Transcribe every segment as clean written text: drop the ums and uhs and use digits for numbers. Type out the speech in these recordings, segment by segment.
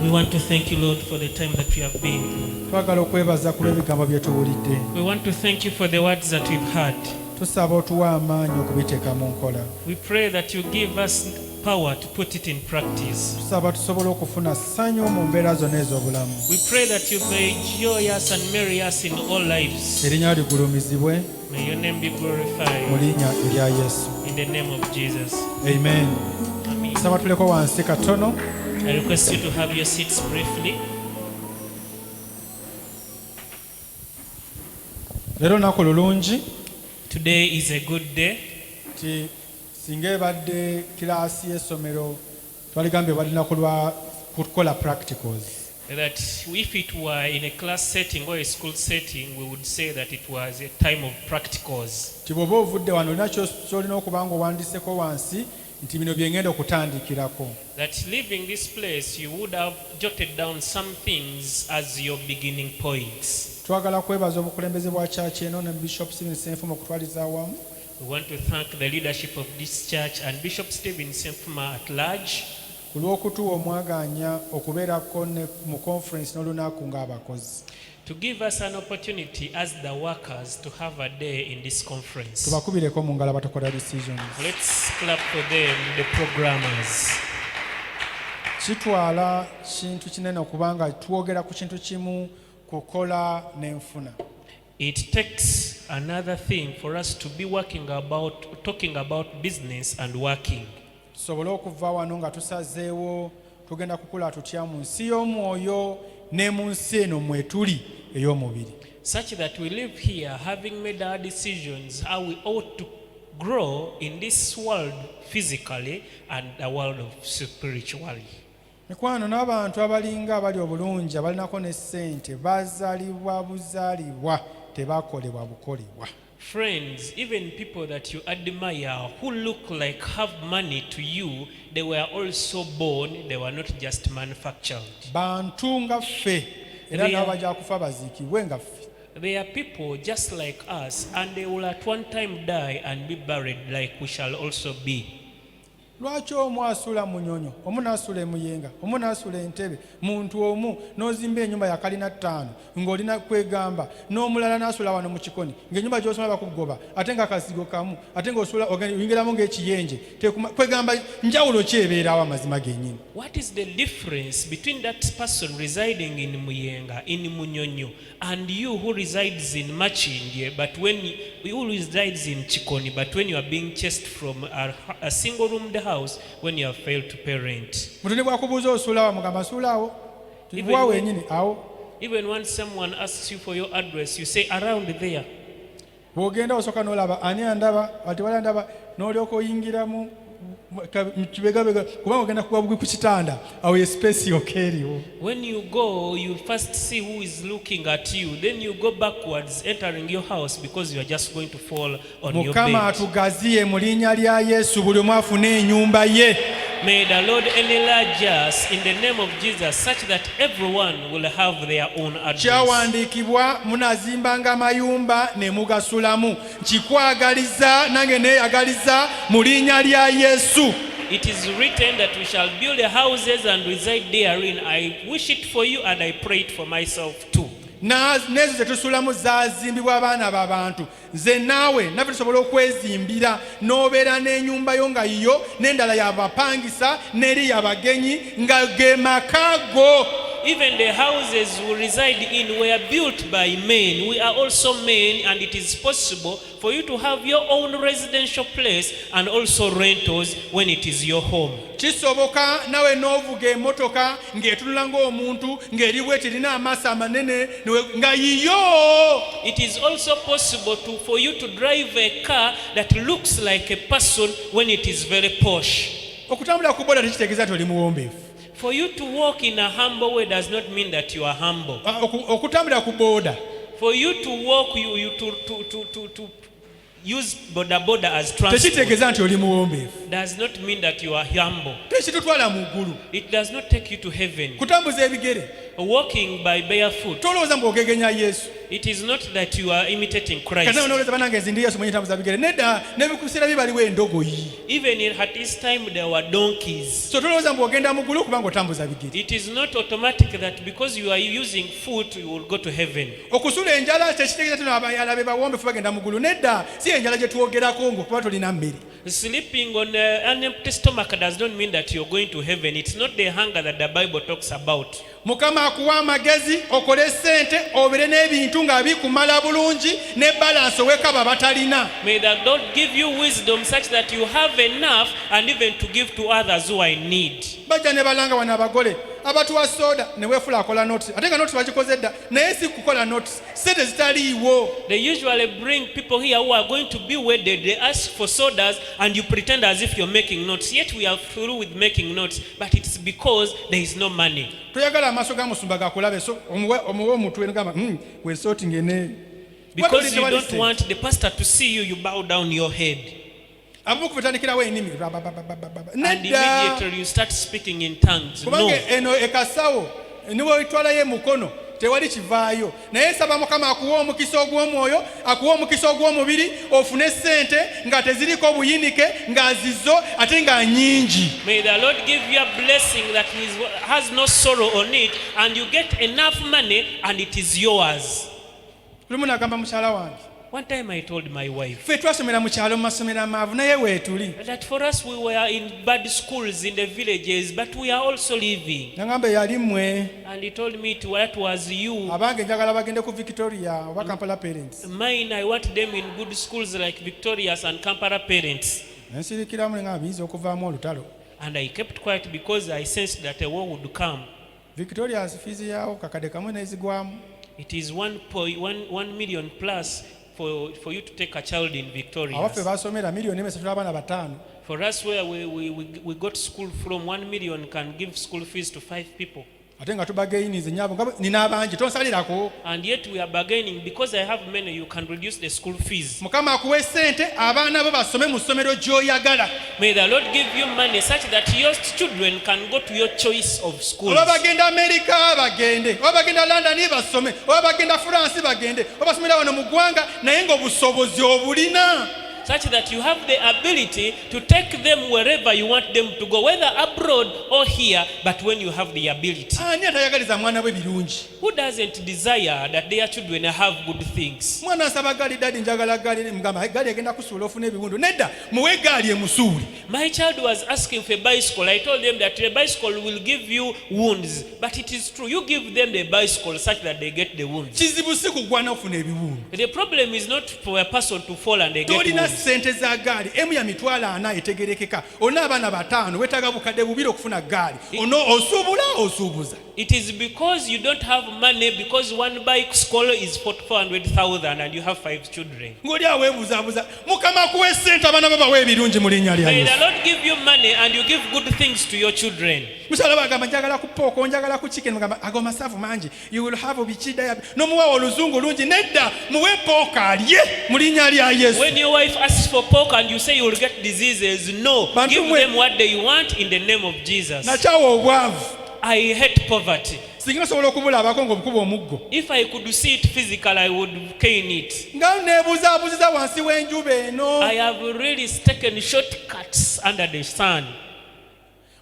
We want to thank you, Lord, for the time that we have been. Twagala okwebaza ku lw'ebigambo bye tuwulidde. We want to thank you for the words that we've heard. Tusaba otuwa amaanyi okubiteeka mu nkola. We pray that you give us power to put it in practice. Tusaba tusobole okufuna ssanyu mu mbeera zonna ez'obulamu. We pray that you may joy us and marry us in all lives. Erinnya ligulumizibwe May your name be glorified. mu linnya erya Yesu. In the name of Jesus. Amen. Amen. Tusaba tuleko wansi katono. I request you to have your seats briefly. Leero lunaku lulungi. Today is a good day. Ti singa ebadde kiraasi y'essomero twaligambye balina kukola practicals. That if it were in a class setting or a school setting, we would say that it was a time of practicals. Ti bw'oba ovudde wano olina ky'olina okuba ng'owandiiseko wansi nti bino bye ngenda okutandikirako. That leaving this place, you would have jotted down some things as your beginning points. Twagala kwebaza obukulembeze bwa church eno ne Bishop Stephen Senfuma okutwaliza awamu. We want to thank the leadership of this church and Bishop Stephen Senfuma at large Ku lw'okutuwa omwaganya okubeerako mu conference n'olunaku ng'abakozi. to give us an opportunity as the workers to have a day in this conference. Tubakubireko mu ngalo abatakola decisions. Let's clap for them, the programmers. Kitwala kintu kinene okubanga twogera ku kintu kimu kukola n'enfuna. It takes another thing for us to be talking about business and working. Tusobole okuva wano nga tusazeewo tugenda kukula tutya mu nsi y'omwoyo ne mu nsi eno mwetuli ey'omubiri. Such that we live here having made our decisions how we ought to grow in this world physically and the world of spiritually. Mikwano n'abantu abalinga abali obulungi abalinako ne ssente bazaalibwa buzaalibwa tebakolebwa bukolebwa. Friends, even people that you admire who look like have money to you, they were also born, they were not just manufactured. Bantu nga ffe era nabo bajja kufa baziikibwe nga ffe. They are people just like us, and they will at one time die and be buried like we shall also be. Lwaki omu asuula mu nyonyo, omu n'asuula emuyenga, omu n'asuula entebe, muntu omu n'ozimba ennyumba ya kalina 5 ng'olina kwegamba, n'omulala n'asuula wano mu kikoni ng'ennyumba gy'osoma bakugoba ate nga akasigo kamu ate ng'osuula oyingiramu ng'ekiyenje kwegamba njawulo ki ebeerawo amazima gennyini. What is the difference between that person residing in Muyenga, in Munyonyo, and you who resides in Machinje, but who resides in Chikoni, but when you are being chased from a single-roomed house when you have failed to parent? Mutune bwakubuuza osuula wa mugamba asuulaawo tibwa wenyini awo. Even when someone asks you for your address, you say around there. Bw'ogenda osooka n'olaba ani andaba ati wali andaba n'olyoka oyingiramu kibegabega kubanga ogenda kuba bugwi ku kitanda awo ye space yokeeriwo. When you go, you first see who is looking at you, then you go backwards entering your house because you are just going to fall on your bed. Mukama atugaziye mu linnya lya Yesu buli omu afune ennyumba ye. May the Lord enlarge us in the name of Jesus such that everyone will have their own address. Kyawandiikibwa munazimbanga mayumba ne mugasulamu. Nkikwagaliza nange neeyagaliza mu linnya lya Yesu. It is written that we shall build houses and reside therein. I wish it for you and I pray it for myself too. Nezo zetusulamu zazimbibwa abaana b'abantu. Nze naawe naffe tusobole okwezimbira n'obeera n'ennyumba yo nga yiyo n'endala y'abapangisa n'eri y'abagenyi nga ge makago. Even the houses we reside in were built by men. We are also men, and it is possible for you to have your own residential place and also rentals when it is your home. Kisoboka nawe n'ovuga emmotoka ng'etunula ng'omuntu ng'eri bwe terina amaaso amanene nga yiyo. It is also possible for you to drive a car that looks like a person when it is very posh. Okutambula ku boda tekitegeeza nti oli muwombeefu. For you to walk in a humble way does not mean that you are humble. Okutambula ku boda. For you to walk, to use boda as transport tekitegeeza nti oli muwombeefu. does not mean that you are humble. Tekitutwala mu ggulu. It does not take you to heaven. Kutambuza ebigere. Walking by barefoot. Tolowooza mbw'ogegenya Yesu. It is not that you are imitating Christ. Kana onoleza banange ezindi Yesu mwenye tambuza bigere nedda nebikusiira bibaliwo endogoyi. Even at this time there were donkeys. So tolowooza mbu ogenda mu ggulu kubanga otambuza bigere. It is not automatic that because you are using foot you will go to heaven. Okusula enjala kyekitegeeza tino abayala be bawombefu bagenda mu ggulu nedda si enjala gye twogerako ng'okuba tolina mmere. Sleeping on an empty stomach does not mean that you're going to heaven. It's not the hunger that the Bible talks about. Mukama akuwa amagezi okole ssente obere n'ebintu nga bikumala bulungi ne balance owekaba batalina. May the Lord give you wisdom such that you have enough and even to give to others who are in need. Bajja ne balanga wana abagole abatuwa soda ne weefula akola notice ate nga notice bagikoze dda naye si kukola notice ssente zitaliiwo. They usually bring people here who are going to be wedded. They ask for sodas and you pretend as if you're making notes. Yet we are through with making notes, but it's because there is no money. Toyagala amaaso ga musumba gakulabe so omuwe omutwe ngamba we sorting ene. Because you don't want the pastor to see you, you bow down your head. And immediately you start speaking in tongues. No. Eno ekasawo niwe itwala ye mukono tewali kivaayo naye saba Mukama akuwa omukisa ogw'omwoyo akuwa omukisa ogw'omubiri ofune ssente nga teziriko obuyinike nga zizo ate nga nyingi. May the Lord give you a blessing that has no sorrow on it and you get enough money and it is yours. Lumu nagamba mukyala wange. One time I told my wife ffe twasomera mu kyalo mu masomero amaavu naye weetuli. that for us we were in bad schools in the villages but we are also living. Nagamba yali mmwe. And he told me that was you. Abange njagala bagende ku Victoria oba Kampala Parents. Mine, I want them in good schools like Victoria's and Kampala Parents. Nsirikiramu nga biyinza okuvaamu olutalo. And I kept quiet because I sensed that a war would come. Victoria's fees yawo kakade kamwe n'ezigwamu. It is 1 million plus for you to take a child in Victoria. Awaffe basomera miliyoni emesatu n'abaana bataano. For us where we got school from 1 million can give school fees to 5 people. Ate nga tubagayinize nyabo nina abangi tonsalirako. And yet we are bargaining because I have many you can reduce the school fees. Mukama akuwe ssente abaana bo basome mu ssomero gy'oyagala. May the Lord give you money such that your children can go to your choice of schools. Oba bagenda America bagende, oba bagenda London basome, oba bagenda France bagende, oba basomera wano mu ggwanga naye ng'obusobozi obulina. Such that you have the ability to take them wherever you want them to go, whether abroad or here, but when you have the ability. Ani atayagaliza mwana we birungi? Who doesn't desire that their children have good things? Mwana asaba gali dadi njagala gali mugamba gali agenda kusuula ofuna ebiwundu nedda muwe gali emusuuli. My child was asking for a bicycle. I told them that the bicycle will give you wounds, but it is true. You give them the bicycle such that they get the wounds. Kizibu si kugwana ofuna ebiwundu. The problem is not for a person to fall and they get wounds. Sente za gaali emu ya mitwalo 4 etegerekeka olina abaana 5 wetaaga bukadde bubiri okufuna gaali ono osuubuza. It is because you don't have money because one bicycle is 400,000 and you have 5 children. Ng'oli aweebuuzaabuuza Mukama akuwe ssente abaana bo bawe ebirungi mu linnya lya May Yesu. the Lord give you money and you give good things to your children. Mukyala bagamba njagala ku pooko njagala ku chicken mugamba ago masavu mangi you will have bichida n'omuwa oluzungu lungi nedda muwe pooka alye mu linnya lya Yesu. When your wife asks for pork and you say you will get diseases, no. Give them what they want in the name of Jesus. Nakyawa obwavu. I hate poverty. Singa nsobola okubulabako ng'obukuba omuggo. If I could see it physically, I would cane it. Nga neebuzaabuziza wansi w'enjuba eno. I have really taken shortcuts under the sun.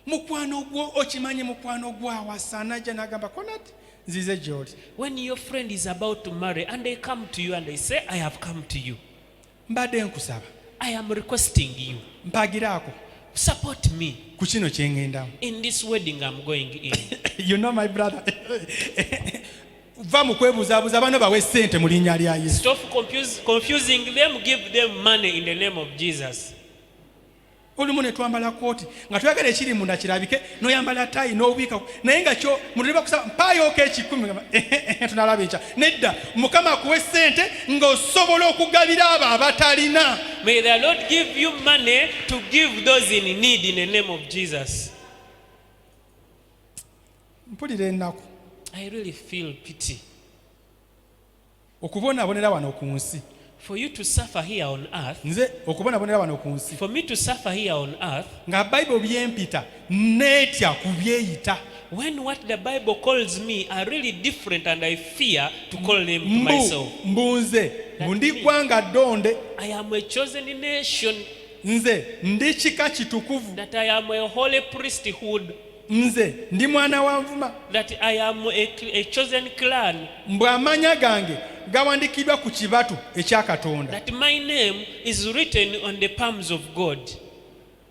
Mukwano gwo okimanyi mukwano gwo awasa najja n'agamba konati nzize gy'oli. When your friend is about to marry and they come to you and they say, I have come to you. Mbadde nkusaba. I am requesting you. Mpagiraako. Support me. Ku kino kye ŋŋendamu. In this wedding I'm going in. You know my brother. Va mu kwebuzaabuza bano bawe ssente mu linnya lya Yesu. Stop confusing them. Give them money in the name of Jesus. Olumu ne twambala kooti nga twagala ekiri munda kirabike n'oyambala tayi n'obiika naye nga kyo muntu bakusaba mpaayooko 10 tunalaba ekya nedda Mukama akuwe ssente ng'osobola okugabira abo abatalina. May the Lord give you money to give those in need in the name of Jesus. Mpulira ennaku. I really feel pity. Okubonaabonera wano ku nsi. For you to suffer here on earth. Nze okubonaabonera wano ku nsi. For me to suffer here on earth. Nga Bible byempita neetya kubyeyita. when what the Bible calls me are really different and I fear to call them to myself. Mbunze ndi gwanga ddonde. I am a chosen nation. Nze ndi kika kitukuvu. That I am a holy priesthood. Nze ndi mwana wa nvuma. That I am a chosen clan. Mbwe amanya gange gawandikiddwa ku kibatu ekya Katonda. That my name is written on the palms of God.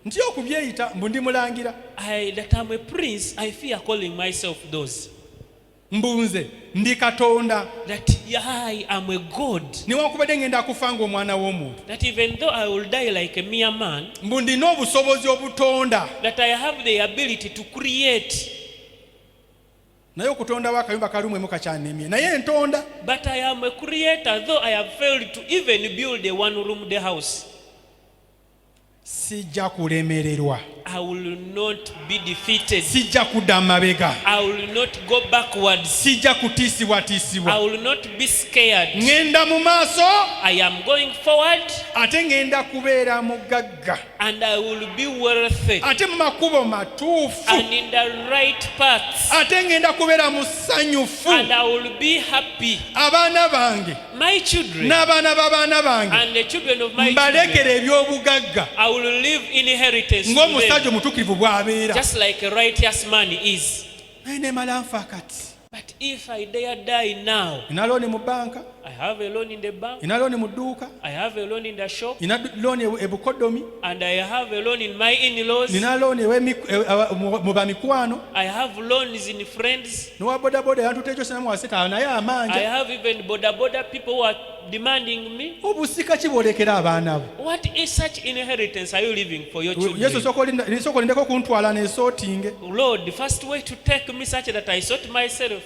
Nti okubyeyita mbu ndi mulangira. That I'm a prince, I fear calling myself those. Mbunze ndi Katonda. That I am a God. Niwankubadde ngenda kufa ng'omwana w'omuntu. That even though I will die like a mere man, mbu ndina obusobozi obutonda. That I have the ability to create. Naye okutonda w'akayumba kalimwemu kakyanemye naye ntonda. But I am a creator, though I have failed to even build a one-room house. Sijja kulemererwa. I will not be defeated. Sijja kudda mabega. I will not go backwards. Sijja kutiisibwatiisibwa. I will not be scared. Ngenda mu maaso. I am going forward. Ate ngenda kubeera mugagga. And I will be wealthy. Ate mu makubo matuufu. And in the right paths. Ate ngenda kubeera musanyufu. And I will be happy. Abaana bange. My children. N'abaana b'abaana bange. And the children of my mbalekere eby'obugagga. I will leave inheritance to ng'omusajja omutuukirivu bw'abeera. just like a righteous man is. Naye ne mala nfa kati. But if I dare die now, ina looni mu banka. I have a loan in the bank. Ina looni mu dduuka. I have a loan in the shop. Ina looni e Bukodomi. And I have a loan in my in-laws. Nina looni mu bamikwano. I have loans in friends. N'owa bodaboda yantutta ekyo sinamu waseta naye amanja. I have even boda people who are demanding me. Obusika ki bw'olekera abaana bo? What is such inheritance are you leaving for your Yesu children? sooka olindeko kuntwala neesootinge. Lord, the first way to take me such that I sort myself.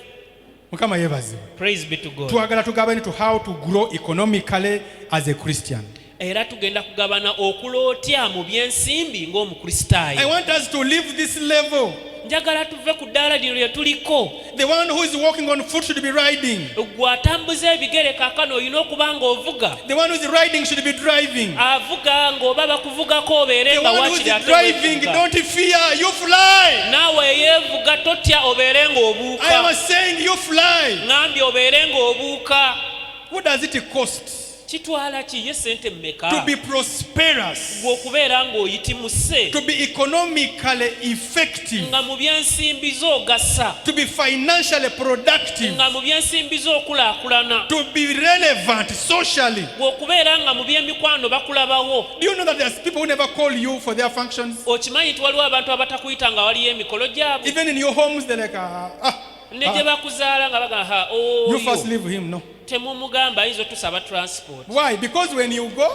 Mukama yeebazibwe. Praise be to God. Twagala tugabane to how to grow economically as a Christian. Era tugenda kugabana okulootya mu byensimbi ng'omukristaayo. I want us to leave this level. Njagala tuve ku ddaala lino lye tuliko. The one who is walking on foot should be riding. Gwe atambuza ebigere kaakano olina okuba ng'ovuga. The one who is riding should be driving. Avuga ng'oba bakuvugako obeere The nga one who waakiri is driving, don't fear, you fly. naawe eyeevuga totya obeere I am ng'obuuka. saying you fly. Ngambye obeere ng'obuuka. What does it cost Kitwala ki ye ssente mmeka? to be prosperous, Gwe okubeera ng'oyitimuse. to be economically effective, Nga mu byensimbi zo ogasa. to be financially productive, Nga mu byensimbi zo okulaakulana. to be relevant socially? Gwe okubeera nga mu by'emikwano bakulabawo. Do you know that there's people who never call you for their functions? Okimanyi nti waliwo abantu abatakuyita nga waliyo emikolo gyabwe. Even in your homes, they're like, Ne gye bakuzaala nga bagamba you first oyo leave him. No. temumugamba ayinza otusaba transport. Why? Because when you go,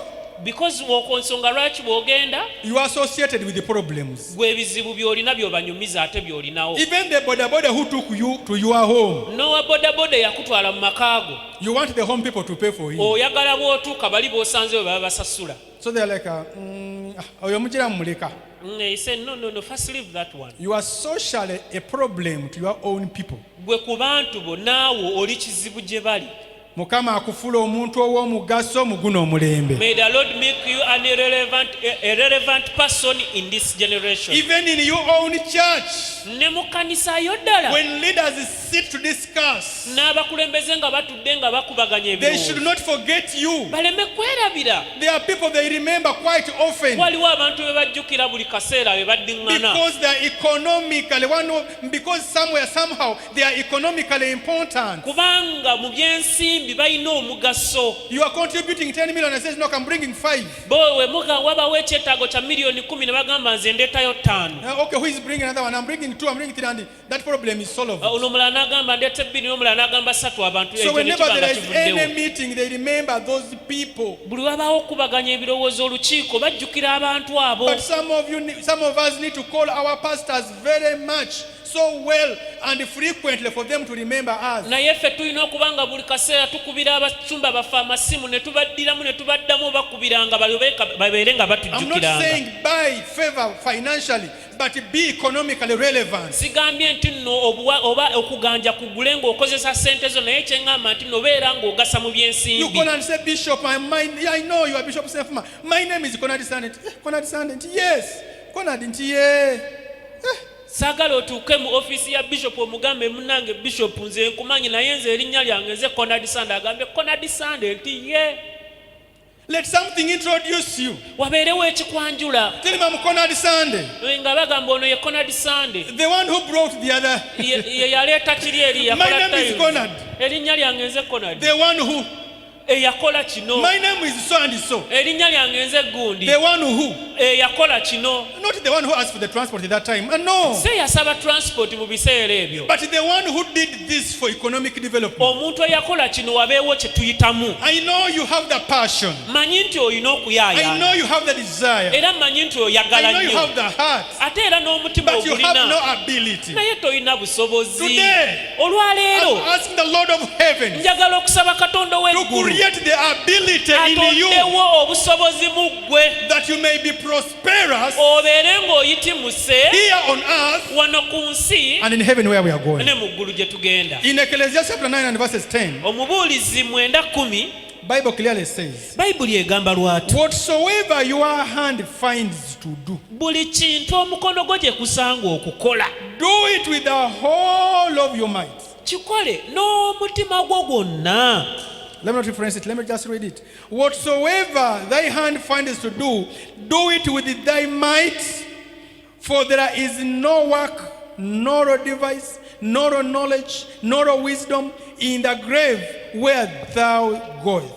Because nsonga lwaki bw'ogenda you are associated with the problems. gwe ebizibu by'olina by'obanyumiza ate by'olinawo. Even the boda who took you to your home, N'owa bodaboda yakutwala mu makaago. you want the home people to pay for him. Oyagala bw'otuuka bali b'osanzeyo baba basasula. So they're like, oyo mujira muleka. He said, no, first leave that one. You are socially a problem to your own people. Gwe ku bantu bo naawe oli kizibu gye bali. Mukama akufuula omuntu ow'omugaso mu guno omulembe. May the Lord make you an irrelevant person in this generation. Even in your own church, Ne mu kanisa yo ddala. when leaders sit to discuss, N'abakulembeze nga batudde nga bakubaganya they should ebirowoozo. not forget you. Baleme kwerabira. There are people they remember quite often Waliwo abantu be bajjukira buli kaseera be baddiŋŋana. because they are economically, because somewhere, somehow, they are economically important. Kubanga mu byensimbi balina omugaso. You are contributing 10 million and says, no, I'm bringing 5. Bo we wabawo ekyetaago kya miliyoni 10 ne bagamba nze ndeetayo 5. Okay, who is bringing another one? I'm bringing 2, I'm bringing 3, and that problem is solved. Ono omulala n'agamba ndeeta 2 n'omulala n'agamba 3 abantu So ekyo ne whenever kiba nga there is any kivuddewo. meeting, they remember those people. Buli wabaawo okubaganya ebirowoozo olukiiko bajjukira abantu abo. But some of us need to call our pastors very much, so well and frequently for them to remember us. Naye ffe tulina okuba nga buli kaseera tukubira abasumba baffe amasimu ne tubaddiramu ne tubaddamu bakubiranga babeere nga I'm not batujjukiranga. saying buy favor financially, but be economically relevant. Sigambye nti nno oba okuganja kugule ng'okozesa ssente zo, naye kyeŋŋamba nti nno beera ng'ogasa mu You byensimbi. call and say, Bishop, I know you are Bishop Sefuma. My name is Conrad Sandent. Conrad Sandent, yes. Conrad, yeah. saagala otuuke mu ofiisi ya bishop omugambe munnange bishop nze nkumanyi naye nze erinnya lyange nze Conrad Sande agambe Conrad Sande nti ye. Let something introduce you. Wabeerewo ekikwanjula Tell him I'm Conrad Sande, nga bagamba ono ye Conrad Sande the one who brought the other. ye yaleeta kiri eri My yakola name is tiles. Conrad, Erinnya lyange nze Conrad the one who. eyakola kino. My name is so and so, Erinnya lyange nze gundi the one who. eyakola kino. Not the one who asked for the transport at that time. No. Se yasaba transport mu biseera ebyo, But the one who did this for economic development. omuntu eyakola kino wabeewo kye tuyitamu. I know you have the passion. Manyi nti olina I okuyaayana know you have the desire. era manyi nti I oyagala know you nnyo have the heart. ate era n'omutima But you have no ogulina ability. naye tolina busobozi. Today, Olwaleero I'm asking the Lord of heaven njagala okusaba Katonda to w'eggulu create the ability in you atondewo obusobozi mu ggwe that you may be prosperous obeere ng'oyitimuse here on earth wano ku nsi and in heaven where we are going. ne mu ggulu gye tugenda. In Ecclesiastes chapter 9 and verses 10, Omubuulizi 9:10 Bible clearly says, Bayibuli egamba lwatu, whatsoever your hand finds to do, buli kintu omukono gwo gye kusanga okukola do it with the whole of your might. kikole n'omutima gwo gwonna. Let me not reference it. Let me just read it. Whatsoever thy hand finds to do, do it with thy might, for there is no work, nor a device, nor a knowledge, nor a wisdom in the grave where thou goest.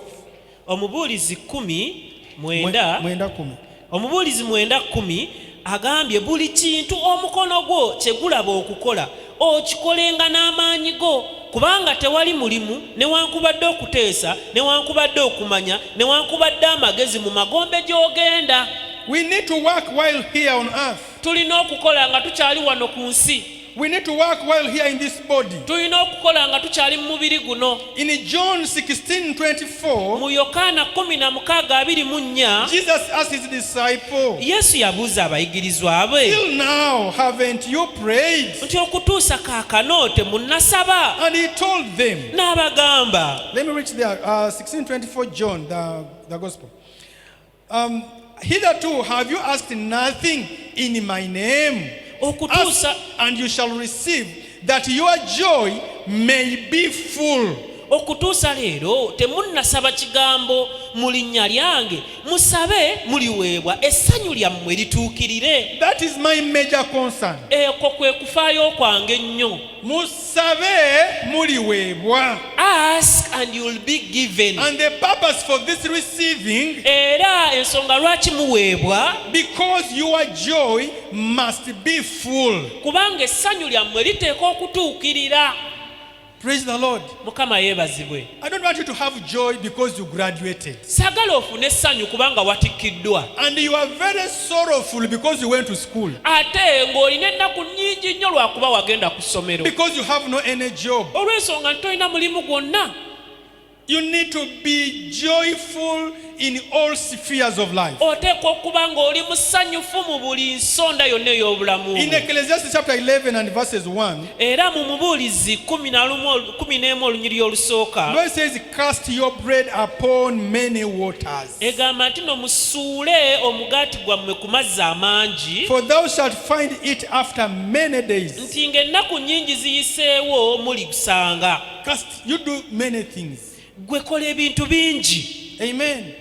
Omubuulizi 10:9 Mwenda kumi. Omubuulizi 9:10 agambye buli kintu omukono gwo kye gulaba okukola okikolenga n'amaanyi go, kubanga tewali mulimu newankubadde okuteesa newankubadde okumanya newankubadde amagezi mu magombe gy'ogenda. We need to work while here on earth. Tulina okukola nga tukyali wano ku nsi. We need to work while here in this body. Tulina okukola nga tukyali mu mubiri guno. In John 16:24, Mu Yokaana 16:24 Jesus asked his disciples, Yesu yabuuza abayigirizwa be till now haven't you prayed? nti okutuusa kaakano temunnasaba. And he told them, N'abagamba, let me reach there, 16:24 John, the gospel. Hitherto have you asked nothing in my name? okutuusa Ask and you shall receive, that your joy may be full. okutuusa leero temunnasaba kigambo mu linnya lyange, musabe muliweebwa, essanyu lyammwe lituukirire. That is my major concern. Ekwo kwe kufaayo kwange ennyo. Musabe muliweebwa. Ask and you will be given. And the purpose for this receiving, Era ensonga lwaki muweebwa, because your joy must be full. kubanga essanyu lyammwe liteekwa okutuukirira. Praise the Lord. Mukama yeebazibwe. I don't want you to have joy because you graduated. Saagala ofune essanyu kubanga watikkiddwa, And you are very sorrowful because you went to school. ate ng'olina ennaku nnyingi nnyo lwakuba wagenda ku ssomero. Because you have no any job. Olw'ensonga nti tolina mulimu gwonna. You need to be joyful in all spheres of life. Oteekwa okuba ng'oli musanyufu mu buli nsonda yonna ey'obulamu In bwo. Ecclesiastes chapter 11 and verses 1, Era mu Mubuulizi 11 olunyiriri olusooka God says, cast your bread upon many waters, egamba nti no musuule omugaati gwammwe ku mazzi amangi, for thou shalt find it after many days. nti ng'ennaku nnyingi ziyiseewo muligusanga. Cast, you do many things. Gwe kola ebintu bingi. Amen.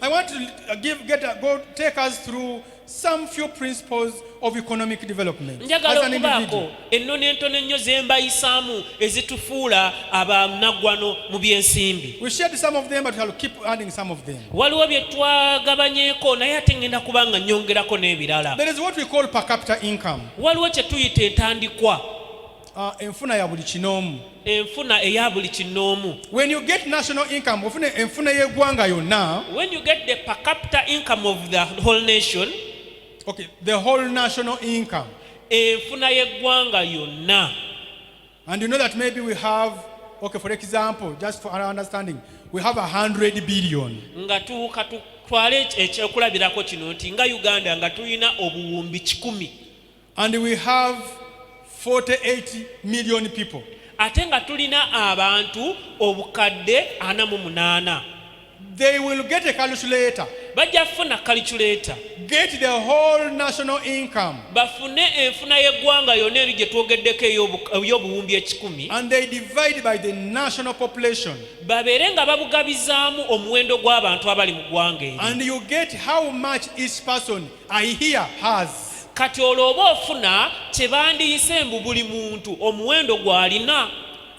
I want to take us through some few principles of economic development. Njagala As an okubaako individual. ennono entono ennyo ze mbayisaamu ezitufuula abanaggwano mu by'ensimbi. We shared some of them, but I'll keep adding some of them. Waliwo bye twagabanyeeko naye ate ngenda kubanga nnyongerako n'ebirala. There is what we call per capita income. Waliwo kye tuyita entandikwa, Enfuna ya buli kinoomu. enfuna eya buli kinoomu. When you get national income, ofune enfuna y'eggwanga yonna. When you get the per capita income of the whole nation, Okay, the whole national income. enfuna y'eggwanga yonna. And you know that maybe we have, okay, for example, just for our understanding, we have 100 billion. Nga tutwale ekyokulabirako kino nti nga Uganda nga tulina obuwumbi 1,000. And we have 48 million people. Ate nga tulina abantu obukadde 48. they will get a calculator, bajja kufuna calculator get the whole national income, bafune enfuna y'eggwanga yonna eri gye twogeddeko ey'obuwumbi 10 and they divide by the national population. babeere nga babugabizaamu omuwendo gw'abantu abali mu ggwanga eri. And you get how much each person I hear has. Kati olwo oba ofuna kye bandiyise mbu buli muntu omuwendo gw'alina.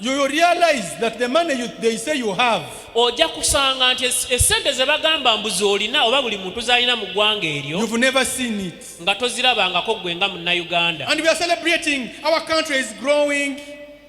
You will realize that the money they say you have, ojja kusanga nti essente ze bagamba mbu z'olina oba buli muntu z'alina mu ggwanga eryo you've never seen it. nga tozirabangako gwe nga munnayuganda. And we are celebrating our country is growing.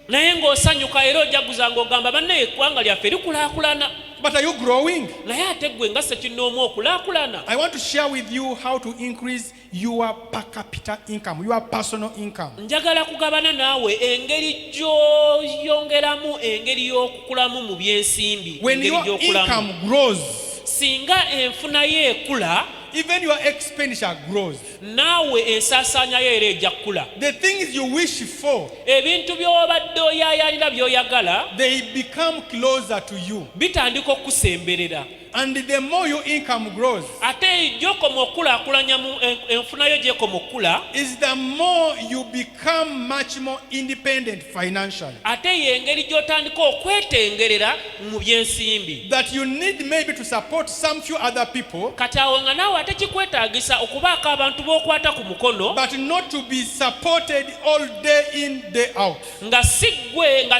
naye ng'osanyuka era ojjaguza ng'ogamba banne eggwanga lyaffe likulaakulana. But are you growing? naye ate gwe nga sekinnoomu okulaakulana. I want to share with you how to increase your per capita income, your personal income. njagala kugabana naawe engeri gy'oyongeramu engeri y'okukulamu mu byensimbi. When engeri your gy'okulamu. income grows, singa enfuna ye ekula even your expenditure grows. naawe ensaasaanya yo era ejja kukula. The things you wish for, ebintu by'obadde oyaayaanira by'oyagala they become closer to you. bitandika okusemberera. And the more your income grows, ate gy'okoma okulaakulanya mu enfuna yo gy'ekoma okula is the more you become much more independent financially. ate y'engeri gy'otandika okwetengerera mu byensimbi. That you need maybe to support some few other people, kati awo nga naawe ate kikwetaagisa okubaako abantu b'okwata ku mukono but not to be supported all day in, day out. nga si ggwe nga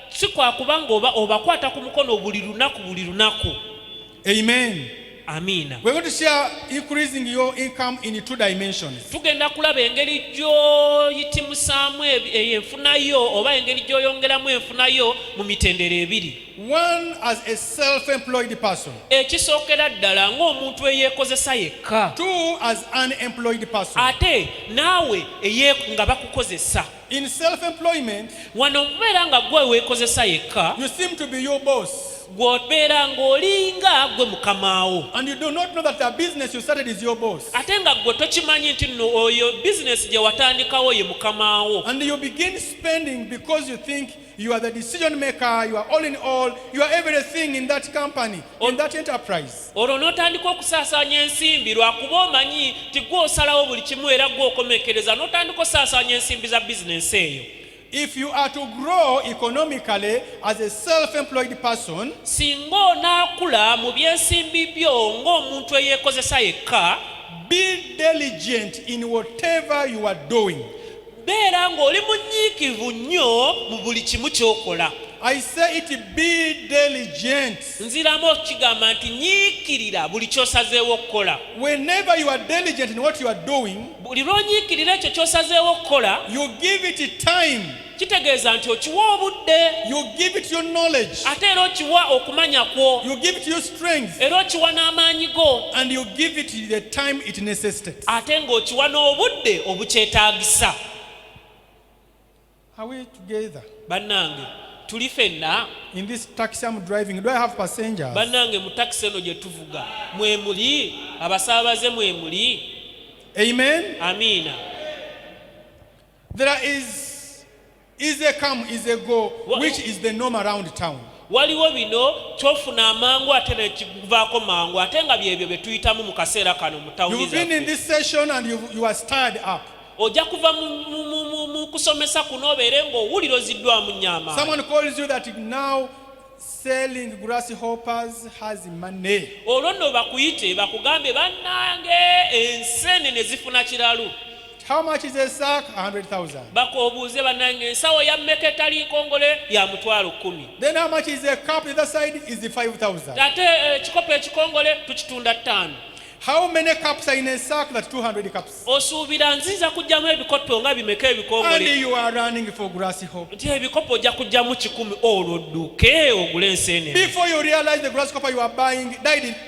si kwakuba nga obakwata ku mukono buli lunaku. Amen. Amiina. We're going to share increasing your income in 2 dimensions. tugenda kulaba engeri gy'oyitimusaamu enfuna yo oba engeri gy'oyongeramu enfuna yo mu mitendera ebiri. One, as a self-employed person. Ekisookera ddala ng'omuntu eyeekozesa yekka. 2, as an unemployed person. ate naawe nga bakukozesa. In self-employment, wano okubeera nga gwe weekozesa yekka you seem to be your boss. gw'obeera ng'olinga gwe mukamaawo. And you do not know that the business you started is your boss. ate nga gwe tokimanyi nti nno oyo bizinesi gye watandikawo ye mukamaawo. And you begin spending because you think you are the decision maker, you are all in all, you are everything in that company, in that enterprise. olwo n'otandika okusaasaanya ensimbi lwakuba omanyi ti gwe osalawo buli kimu era gwe okomekereza n'otandika osaasaanya ensimbi za bizinesi eyo. If you are to grow economically as a self-employed person, singa onaakula mu byensimbi byo ng'omuntu eyeekozesa yekka, be diligent in whatever you are doing. beera ng'oli munyiikivu nnyo mu buli kimu ky'okola. I say it, be diligent. nziramu okukigamba nti nyiikirira buli ky'osazeewo okukola. Whenever you are diligent in what you are doing, buli lw'onyiikirira ekyo ky'osazeewo okukola, you give it time, kitegeeza nti okiwa obudde, you give it your knowledge, ate era okiwa okumanya kwo, you give it your strength, era okiwa n'amaanyi go, and you give it the time it necessitates. ate ng'okiwa n'obudde obukyetaagisa. Are we together? Bannange tuli ffenna In this taxi I'm driving, do I have passengers? bannange mu takisi eno gye tuvuga mwe muli abasaabaze mwe muli. Amen. Amiina. There is easy come, easy go, What- which is the norm around town. waliwo bino kyofuna amangu ate nekikuvaako mangu ate nga byebyo bye tuyitamu mu kaseera kano mu tawuni You've been in zaffe. this session and you are stirred up. ojja kuva mu kusomesa kuno obeere ng'owulira oziddwamu nnyo amaanyi. Someone calls you that now selling grasshoppers has money. olwo nno bakuyite bakugambe bannange enseenene zifuna kiralu. How much is a sack? 100,000. bakobuuze bannange ensawo ya mmeka etali nkongole ya mutwalo 10. Then how much is a cup? The other side is the 5,000. ate ekikopo ekikongole tukitunda 5. How many cups are in a sack? That's 200 cups. osuubira nziza kujjamu ebikopo nga bimeka And ebikongole you are running for grasshopper. nti ebikopo ojja kujjamu 100 olwo dduke ogule enseenene. Before you realize the grasshopper you are buying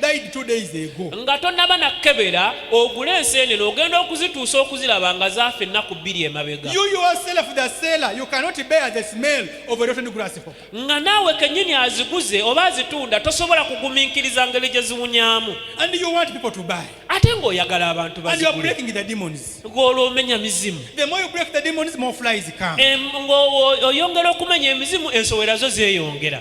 died 2 days ago. nga tonnaba nakkebera ogule enseenene ogenda okuzituusa okuziraba nga zaafa ennaku 2 emabega. You yourself, the seller, you cannot bear the smell of a rotten grasshopper. nga naawe kennyini aziguze oba azitunda tosobola kugumiikiriza ngeri gye ziwunyaamu. And you want people to buy. ate ng'oyagala abantu And you are bazigule breaking the demons. ng'olwomenya mizimu. The more you break the demons, more flies come. ng'oyongera okumenya emizimu ensowera zo zeeyongera.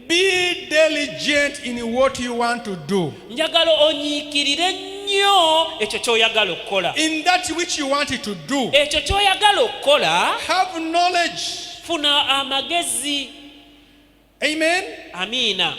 Be diligent in what you want to do. Njagala onyiikirire nnyo ekyo ky'oyagala okukola. In that which you want it to do. Ekyo ky'oyagala okukola, Have knowledge. funa amagezi. Amen. Amiina.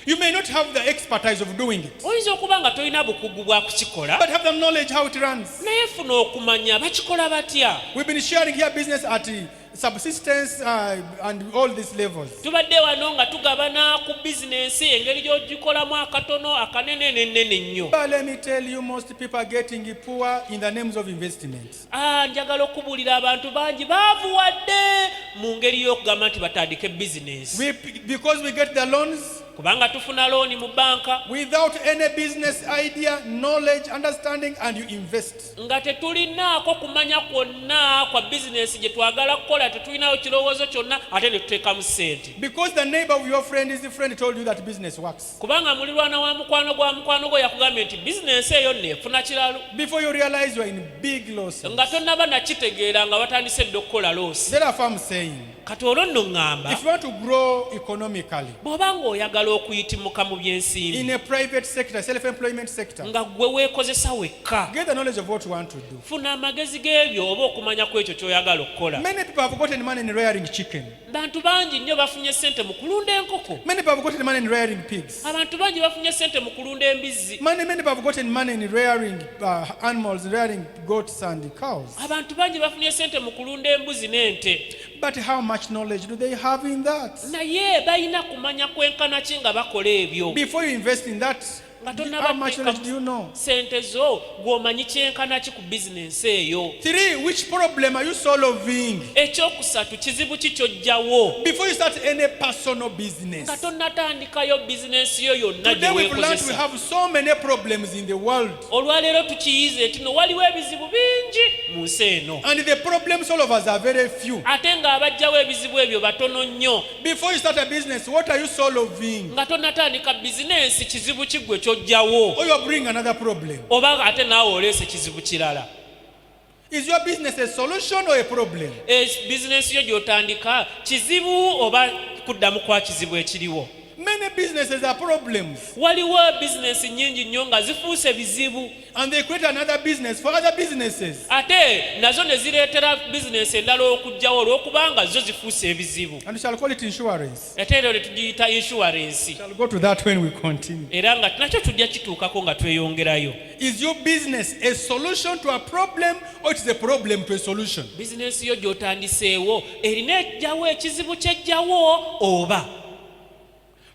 You may not have the expertise of doing it, Oyinza okuba nga tolina bukugu bwa kukikola, but have the knowledge how it runs. naye funa okumanya bakikola batya. We've been sharing here business at subsistence and all these levels. Tubadde wano nga tugabana ku bizinensi engeri gy'ogikolamu akatono, akanene n'ennene nnyo. But let me tell you, most people are getting poor in the names of investments. Njagala okubuulira abantu bangi baavuwadde mu ngeri y'okugamba nti batandike bizinensi. Because we get the loans Kubanga tufuna looni mu banka without any business idea, knowledge, understanding, and you invest. nga tetulinaako kumanya kwonna kwa bizinensi gye twagala kukola, tetulinayo kirowoozo kyonna, ate ne tuteekamu ssente. Because the neighbor of your friend is the friend told you that business works. Kubanga mulirwana wa mukwano gwo yakugambye nti bizinensi eyo neefuna kiralo, Before you realize you are in big losses. nga tonnaba nakitegeera nga batandise dde okukola loosi. Therefore I'm saying, Kati olwo nno ŋŋamba, if you want to grow economically bw'oba ng'oyagala okuyitimuka mu byensimbi in a private sector, self-employment sector, nga gwe weekozesa wekka, get the knowledge of what you want to do. funa amagezi g'ebyo oba okumanya ku ekyo ky'oyagala okukola. Many people have gotten money in rearing chicken. Bantu bangi nnyo bafunye ssente mu kulunda enkoko. Many people have gotten money in rearing pigs. Abantu bangi bafunye ssente mu kulunda embizzi. Many people have gotten money in rearing animals, rearing goats and cows. Abantu bangi bafunye ssente mu kulunda embuzi n'ente. But how much knowledge do they have in that? Naye balina kumanya kwenkana ki nga bakola ebyo. Before you invest in that, Nga how much knowledge do you know? ssente zo gw'omanyi kyenkana ki ku bizinensi eyo. 3, which problem are you solving? Ekyokusatu, kizibu ki ky'ojjawo Before you start any personal business. nga tonnatandikayo bizinensi yo yonna gye Today we've learned we weekozesa. have so many problems in the world. Olwaleero tukiyize nti no waliwo ebizibu bingi mu nsi eno, And the problem solvers are very few. ate ng'abajjawo ebizibu ebyo batono nnyo. Before you start a business, what are you solving? Nga tonnatandika bizinensi, kizibu ki gwe ky'ojjawo, Or you bring another problem. oba ate naawe oleese kizibu kirala. Is your business a solution or a problem? Bizinensi yo gy'otandika kizibu oba kuddamu kwa kizibu ekiriwo. Many businesses are problems. Waliwo bizinensi nnyingi nnyo nga zifuuse bizibu, And they create another business for other businesses. ate nazo ne zireetera bizinensi endala okujjawo olw'okubanga zo zifuuse ebizibu. And we shall call it insurance. Ate eryo ne tugiyita inshuwarensi, Shall go to that when we continue. era nga nakyo tujja kituukako nga tweyongerayo. Is your business a solution to a problem or it is a problem to a solution? Bizinensi yo gy'otandiseewo erina ejjawo ekizibu ky'ejjawo oba.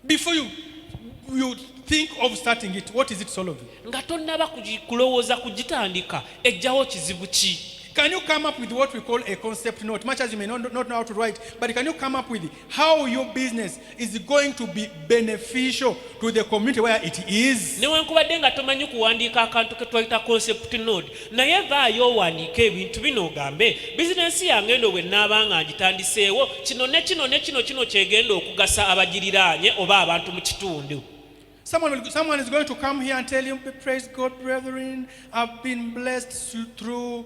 Before you think of starting it, what is it solving? Nga tonnaba kulowooza kugitandika, ejjawo kizibu ki? Can you come up with what we call a concept note? Much as you may not know how to write, but can you come up with how your business is going to be beneficial to the community where it is? Newankubadde nga tomanyi kuwandiika akantu ke twayita concept note, naye vaayo owandiika ebintu bino ogambe bizinensi yange eno bwe nnaaba nga ngitandiseewo kino ne kino ne kino kyegenda okugasa abagiriraanye oba abantu mu kitundu. Someone is going to come here and tell you, praise God, brethren, I've been blessed through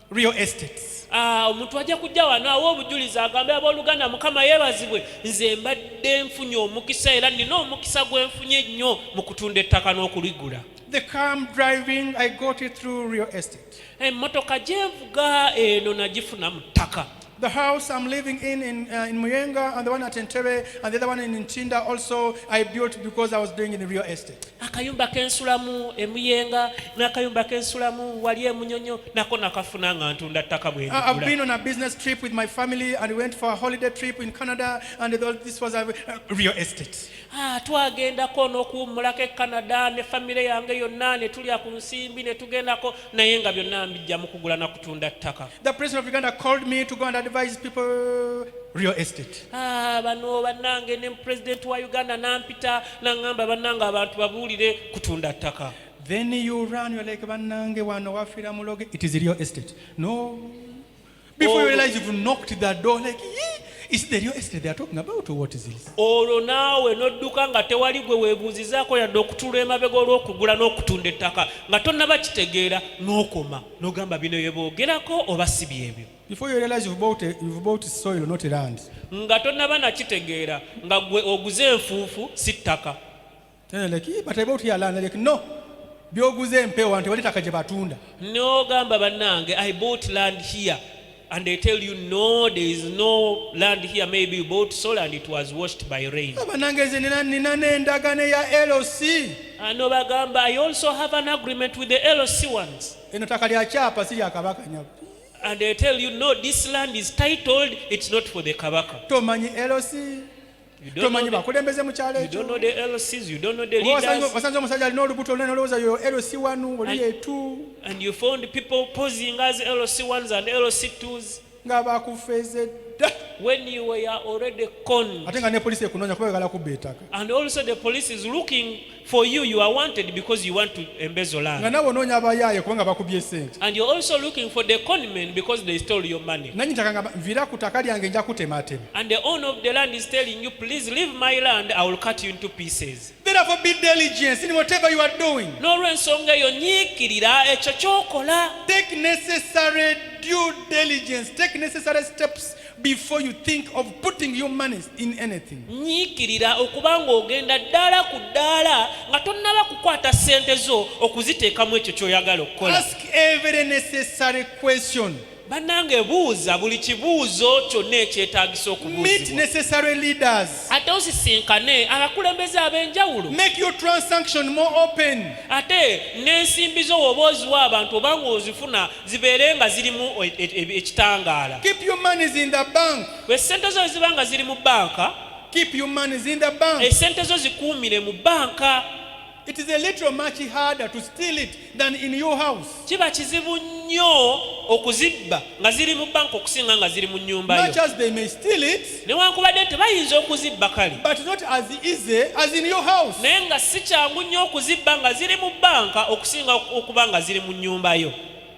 real estate. Omuntu ajja kujja wano awa obujulizi agambe abooluganda Mukama yeebazibwe, nze mbadde nfunye omukisa era nina omukisa gwe nfunye nnyo mu kutunda ettaka n'okuligula. The car I'm driving, I got it through real estate. Emmotoka gye nvuga eno nagifuna mu ttaka. The house I'm living in Muyenga and the one at Entebbe and the other one in Nchinda also I built because I was doing in the real estate. Akayumba kensulamu Emuyenga n'akayumba kensulamu wali Emunyonyo nako nakafuna nga ntunda ttaka bwe I've ndigula. been on a business trip with my family and we went for a holiday trip in Canada and this was a real estate. Twagendako n'okuwummulako e Canada ne famire yange yonna ne tulya ku nsimbi ne tugendako naye nga byonna mbijja mu kugula na kutunda ttaka. The president of Uganda called me to go and advise people real estate. Bano bannange ne president wa Uganda nampita n'angamba bannange abantu babuulire kutunda ttaka. Then you run, you're like, bannange wano wafira muloge. It is real estate. No. Before you realize you've knocked the door, like, is the real estate they are talking about or what is this? Olwo naawe n'odduka nga tewali gwe weebuuzizaako yadde okutuula emabega olw'okugula n'okutunda ettaka nga tonnaba kitegeera n'okoma n'ogamba bino bye boogerako oba si byebyo. Before you realize you've bought soil, not land. nga tonnaba nakitegeera nga gwe oguze enfuufu si ttaka. Then like, but I bought here land. Like, no. Byoguze empewo wanti wali ttaka gye batunda. N'ogamba bannange, I bought land here. And they tell you, no, there is no land here. Maybe you bought soil and it was washed by rain. Bannange nze nina n'endagaano ya LOC. No bagamba, I also have an agreement with the LOC ones. Eno ttaka lya kyapa si lya Kabaka nyabo. And they tell you, no, this land is titled, it's not for the Kabaka. Tomanyi LOC. Tomanyi bakulembeze mu kyalo ekyo. You don't know the LOCs, you don't know the leaders. Wasanze omusajja alina olubuto olunene olowooza yo LOC 1 oli yetu. And you found people posing as LOC 1s and LOC 2s. Nga bakufeeze dda. When you were already conned. Ate nga ne poliisi ekunoonya kuba oyagala kubba ettaka. And also the police is looking for you. You are wanted because you want to embezzle land. Nga naawe onoonya abayaaye kubanga bakubye sente. And you're also looking for the conmen because they stole your money. Nanyi ttaka nga nviira ku ttaka lyange nja kutematema. And the owner of the land is telling you, please leave my land, I will cut you into pieces. Therefore be diligent in whatever you are doing. N'olw'ensonga eyo nyiikirira ekyo ky'okola. Take necessary due diligence. Take necessary steps before you think of putting your money in anything. Nyiikirira okuba ng'ogenda ddaala ku ddaala nga tonnaba kukwata ssente zo okuziteekamu ekyo ky'oyagala okukola. Ask every necessary question. Bannange buuza buli kibuuzo kyonna ekyetaagisa Meet okubuuzibwa. necessary leaders. Ate osisinkane abakulembeze ab'enjawulo. Make your transaction more open. Ate n'ensimbi zo oba oziwa abantu oba ng'ozifuna zibeere nga zirimu ekitangaala. Keep your monies in the bank. Bwe ssente zo ziba nga ziri mu banka, Keep your monies in the bank. essente zo zikuumire mu banka. It is a little much harder to steal it than in your house. Kiba kizibu nnyo okuzibba nga ziri mu banka okusinga nga ziri mu nnyumba Much yo. as they may steal it, Newankubadde nti bayinza okuzibba kale, but not as easy as in your house. naye nga si kyangu nnyo okuzibba nga ziri mu banka okusinga okuba nga ziri mu nnyumba yo.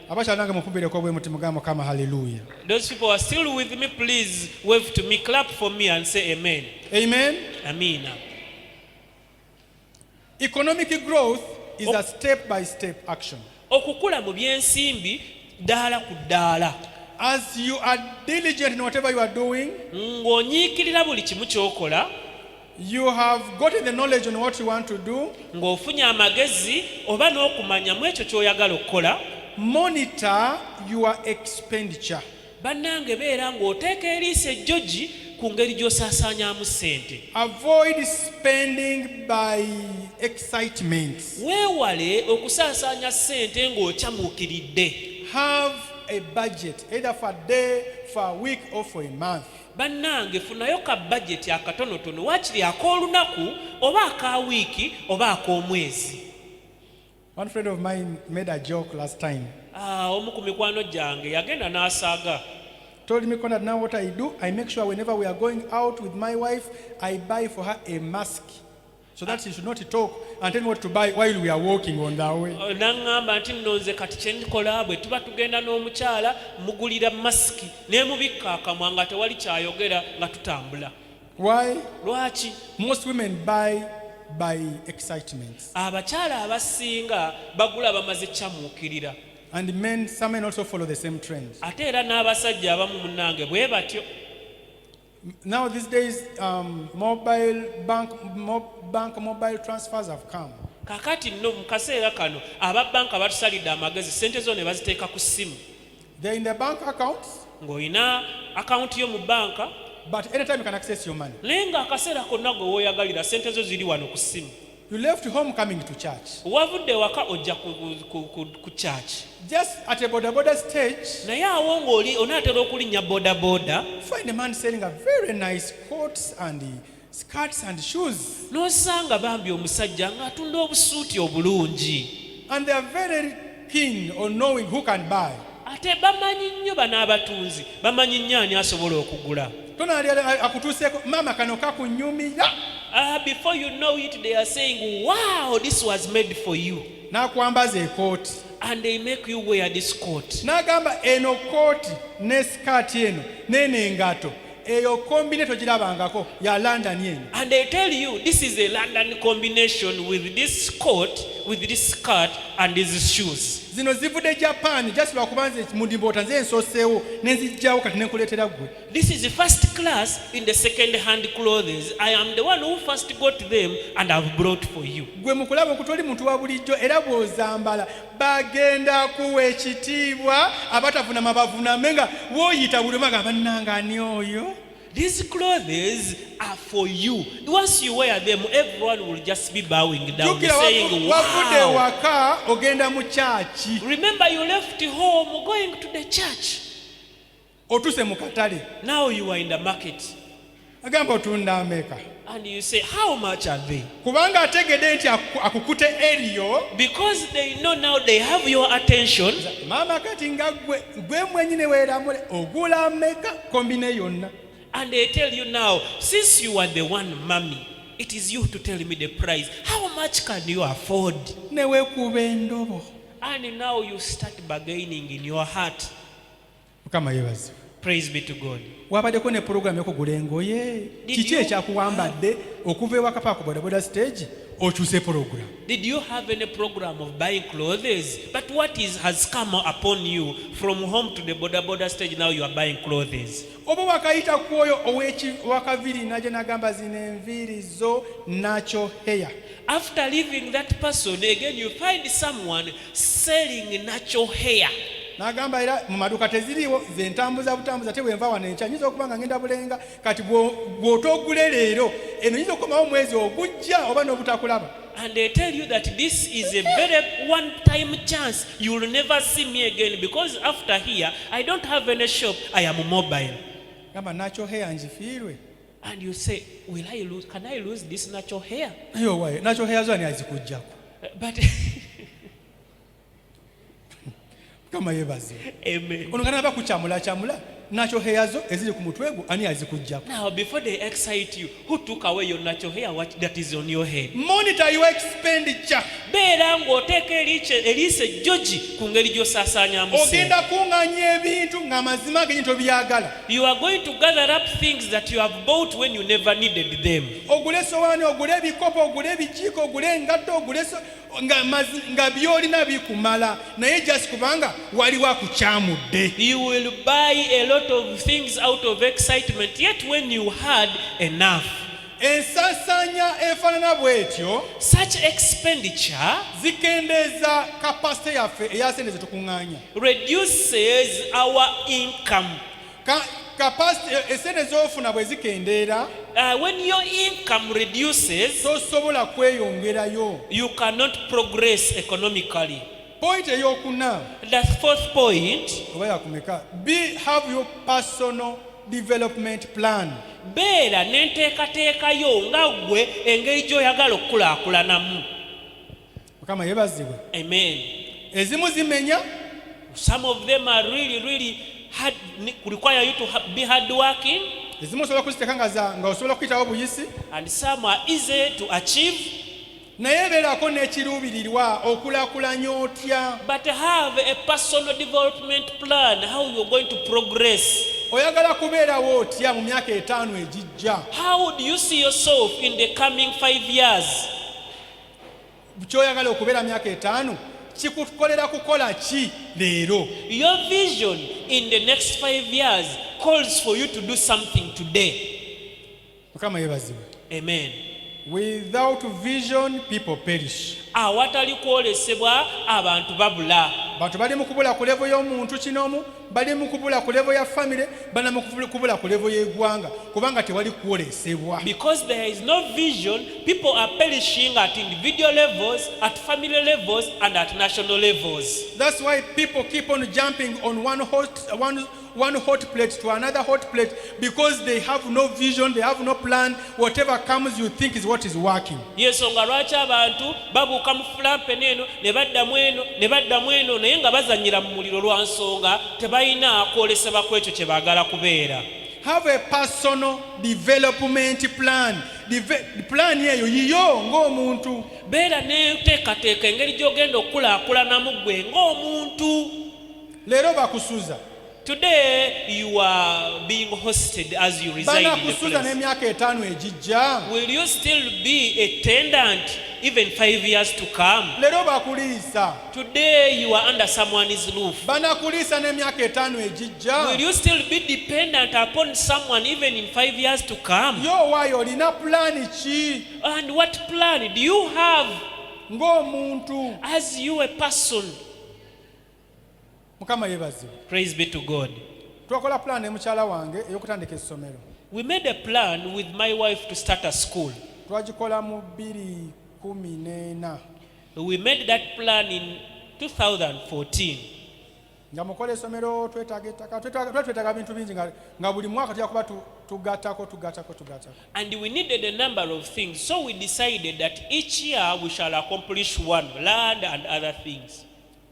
Abakyalange mukumbireko bwe muti mugamba Mukama hallelujah. Those people are still with me, please wave to me, clap for me and say amen. Amen. Amina. Economic growth is a step-by-step action. Okukula mu byensimbi ddaala ku ddaala. As you are diligent in whatever you are doing, Ng'onyiikirira buli kimu ky'okola, you have gotten the knowledge on what you want to do. ng'ofunye amagezi oba n'okumanya mu ekyo ky'oyagala okukola. Monitor your expenditure. Bannange beera ng'oteeka eriiso ejjogi ku ngeri gy'osaasaanyaamu ssente. Avoid spending by excitement. Weewale okusaasaanya ssente ng'okyamuukiridde. Have a budget, either for a day, for a week, or for a month. Bannange funayo ka bajeti akatonotono waakiri ak'olunaku oba aka wiiki oba ak'omwezi. One friend of mine made a joke last time. Omu ku mikwano gyange yagenda n'asaaga. Told me, Conrad, now what I do, I make sure whenever we are going out with my wife, I buy for her a mask so that she should not talk and tell me what to buy while we are walking on the way. N'aŋŋamba nti nno nze kati kye ndikola bwe tuba tugenda n'omukyala mugulira masiki ne mubikka akamwa nga tewali kyayogera nga tutambula. Why? Lwaki? Most women buy by excitement. Abakyala abasinga bagula bamaze kyamuukirira. And men, some men also follow the same trend. Ate era n'abasajja abamu munnange bwe batyo. Now these days, mobile transfers have come. Kakati nno mu kaseera kano ababbanka batusalidde amagezi ssente zo ne baziteeka ku ssimu. They're in the bank accounts, Ng'olina akawunti yo mu banka, but anytime you can access your money. naye ng'akaseera konna gwe wooyagalira ssente zo ziri wano ku ssimu. You left home coming to church. Wavudde waka ojja ku church. Just at a boda stage, Naye awo ng'oli onaatera okulinnya bodaboda find a man selling a very nice coats and skirts and shoes. n'osanga bambi omusajja ng'atunda obusuuti obulungi. And they are very keen on knowing who can buy. Ate bamanyi nnyo bano abatunzi, bamanyi nnyo ani asobola okugula. Akutuuseeko mama kano kakunyumira. Before you know it, they are saying, wow, this was made for you. N'akwambaza ekooti. And they make you wear this coat. N'agamba eno kooti ne sikaati eno n'eno engato eyo kombine togirabangako ya London eno. And they tell you this is a London combination with this coat, with this skirt and these shoes. Zino zivudde Japan just lwakubanze mu ndimboota nze ensooseewo nenzijjawo kati nenkuleetera ggwe. This is the first class in the second-hand clothes. I am the one who first got them and have brought for you. Gwe mu kulaba okutoli muntu wa bulijjo era bw'ozambala bagenda kuwa ekitiibwa abatavuna mabavuname nga wooyita buli maga bannanga ani oyo. These clothes are for you. Once you wear them, everyone will just be bowing down, saying, wavudde wow. waka ogenda mu kyaki Remember, you left home going to the church. otuse mu katale Now you are in the market. agamba otunda ameka And you say, how much are they? kubanga ategedde nti akukute eriyo Because they know now they have your attention. maama kati nga gwe mwenyine weeramule ogula ameka kombine yonna. And they tell you now, since you are the one, mommy, it is you to tell me the price. How much can you afford? Ne weekuba endobo. And now you start bargaining in your heart. Mukama yeebazibwe. Praise be to God. Wabaddeko ne puroguramu y'okugula engoye. Kiki ekyakuwambadde okuva ewaka paaka bodaboda stage okyuse puroguramu? Did you have any program of buying clothes? But what has come upon you from home to the boda stage? Now you are buying clothes. Oba wakayita ku oyo ow'akaviri naje nagamba zino enviiri zo natural hair. After leaving that person, again you find someone selling natural hair. Nagamba era mu maduuka teziriiwo ze ntambuza butambuza te bwenva wano enkya nyinza okuba nga ngenda bulenga kati bw'otoogule leero eno nyinza okukomawo omwezi ogujja oba n'obutakulaba. And they tell you that this is a very one-time chance. You will never see me again because after here, I don't have any shop. I am mobile. Gamba natural hair njifiirwe. And you say, can I lose this natural hair? Ayo wae, natural hair zo ani azikujjako. But Kama yebaze. amen. Ono kana bakukyamula natural hair zo eziri ku mutwe gwo ani azikujjako. Now, before they excite you, who took away your natural hair that is on your head? Monitor your expenditure. Beera ng'oteeka eriiso ejjogi ku ngeri gy'osaasaanyaamu ssente. Ogenda kuŋŋaanya ebintu ng'amazima g'ebintu byagala. You are going to gather up things that you have bought when you never needed them. Ogule sowaani, ogule ebikopo, ogule ebijiiko, ogule engatto, ogule nga byolina bikumala naye just kubanga waliwo akukyamudde. You will buy a lot of things out of excitement, yet when you had enough. Ensaasaanya efaanana bw'etyo Such expenditure zikendeeza kapasite yaffe eya sente ze tukuŋŋaanya. reduces our income. Kapasite esente z'ofuna bwe zikendeera When your income reduces, tosobola kweyongerayo. you cannot progress economically. Point ey'okuna The fourth point, oba yakumeka, have your personal development plan. beera n'enteekateekayo nga ggwe engeri gy'oyagala okukulaakulanamu. Mukama yeebazibwe. Amen. Ezimu zimenya, Some of them are really hard, require you to be hardworking, ezimu osobola kuziteeka nga osobola kuyitawo buyisi, and some are easy to achieve. naye beerako n'ekiruubirirwa okulaakulanya otya. But have a personal development plan, how you're going to progress. Oyagala kubeerawo otya mu myaka 5 egijja? How would you see yourself in the coming 5 years? Kyoyagala okubeera myaka 5 kikukolera kukola ki leero? Your vision in the next 5 years calls for you to do something today. Mukama yeebazibwe. Amen. Without vision people perish. Awatali kwolesebwa abantu babula. Bantu bali mu kubula ku level y'omuntu kinomu, bali mu kubula ku level ya family, bali mu kubula ku level y'eggwanga kubanga tewali kwolesebwa. Because there is no vision, people are perishing at individual levels, at family levels, and at national levels. That's why people keep on jumping on one hot plate to another hot plate because they have no vision, they have no plan. Whatever comes, you think is what is working. Yensonga lwaki abantu babuuka mu fulampeni eno ne baddamu eno ne baddamu eno naye nga bazanyira mu muliro lwa nsonga tebalina kwolesebwa ku ekyo kye baagala kubeera. Have a personal development plan. Plan eyo yiyo ng'omuntu. Beera n'enteekateeka engeri gy'ogenda okukulaakulanamu ggwe ng'omuntu. Leero bakusuza. Today you are being hosted as you reside in the banakusuza place. n'emyaka 5 ejijja. Will you still be a tenant even 5 years to come? Leero bakuliisa. Today you are under someone's roof. Banakuliisa n'emyaka 5 ejijja. Will you still be dependent upon someone even in 5 years to come? Yo waayo olina pulaani ki And what plan do you have ng'omuntu? as you a person? Mukama yeebazibwe. Praise be to God. Twakola pulaani ne mukyala wange ey'okutandika essomero. We made a plan with my wife to start a school. Twagikola mu 2014 We made that plan in 2014. nga mukola essomero twetaaga ettaka twetaaga bintu bingi nga buli mwaka tujja kuba tugattako. And we needed a number of things. So we decided that each year we shall accomplish one, land and other things.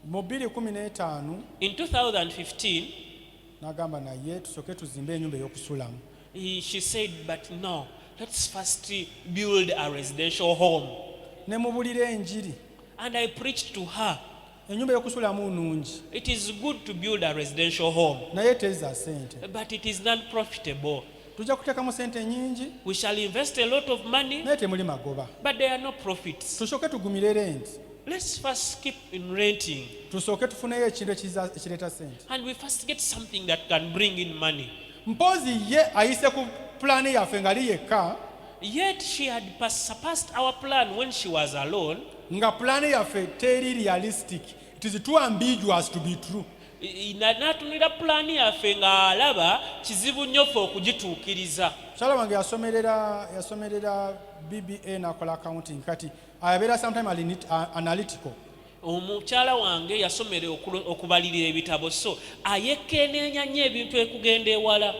Mu 2015 In 2015, n'agamba naye tusooke tuzimbe ennyumba ey'okusulamu. she said, but no, let's first build a residential home. Ne mubulira enjiri. And I preached to her, Ennyumba ey'okusulamu nnungi it is good to build a residential home, naye tezza ssente. but it is not profitable. Tujja kuteekamu ssente nnyingi We shall invest a lot of money, naye temuli magoba. but there are no profits. Tusooke tugumire renti. Let's first keep in renting, Tusooke tufuneyo ekintu ekireeta ssente. and we first get something that can bring in money. Mpoozi ye ayise ku pulaani yaffe ng'ali yekka, Yet she had surpassed our plan when she was alone. nga pulaani yaffe teri realistic. It is too ambiguous to be true. N'atunira pulaani yaffe ng'alaba kizibu nnyo ffe okugituukiriza. Mukyala wange yasomerera BBA n'akola accounting kati ayabeera sometime analytical. Omukyala wange yasomera okubalirira ebitabo, so ayekenneenya nnyo ebintu ekugenda ewala.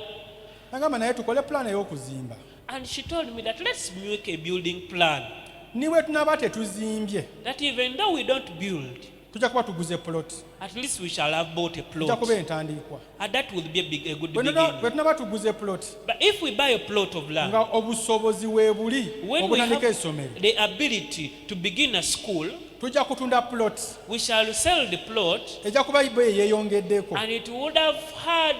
Nagamba naye tukole pulaani ey'okuzimba. And she told me that let's make a building plan, Niwe tunaaba tetuzimbye that even though we don't build, tujja kuba tuguze plot. at least we shall have bought a Tujja kuba plot. entandikwa. And that would be a good Bwe beginning. tunaaba tuguze plot But if we buy a plot of land, nga obusobozi weebuli when we have obutandika essomero, the ability to begin a school, tujja kutunda plot we shall sell the plot, ejja kuba beeyi yeeyongeddeko, and it would have had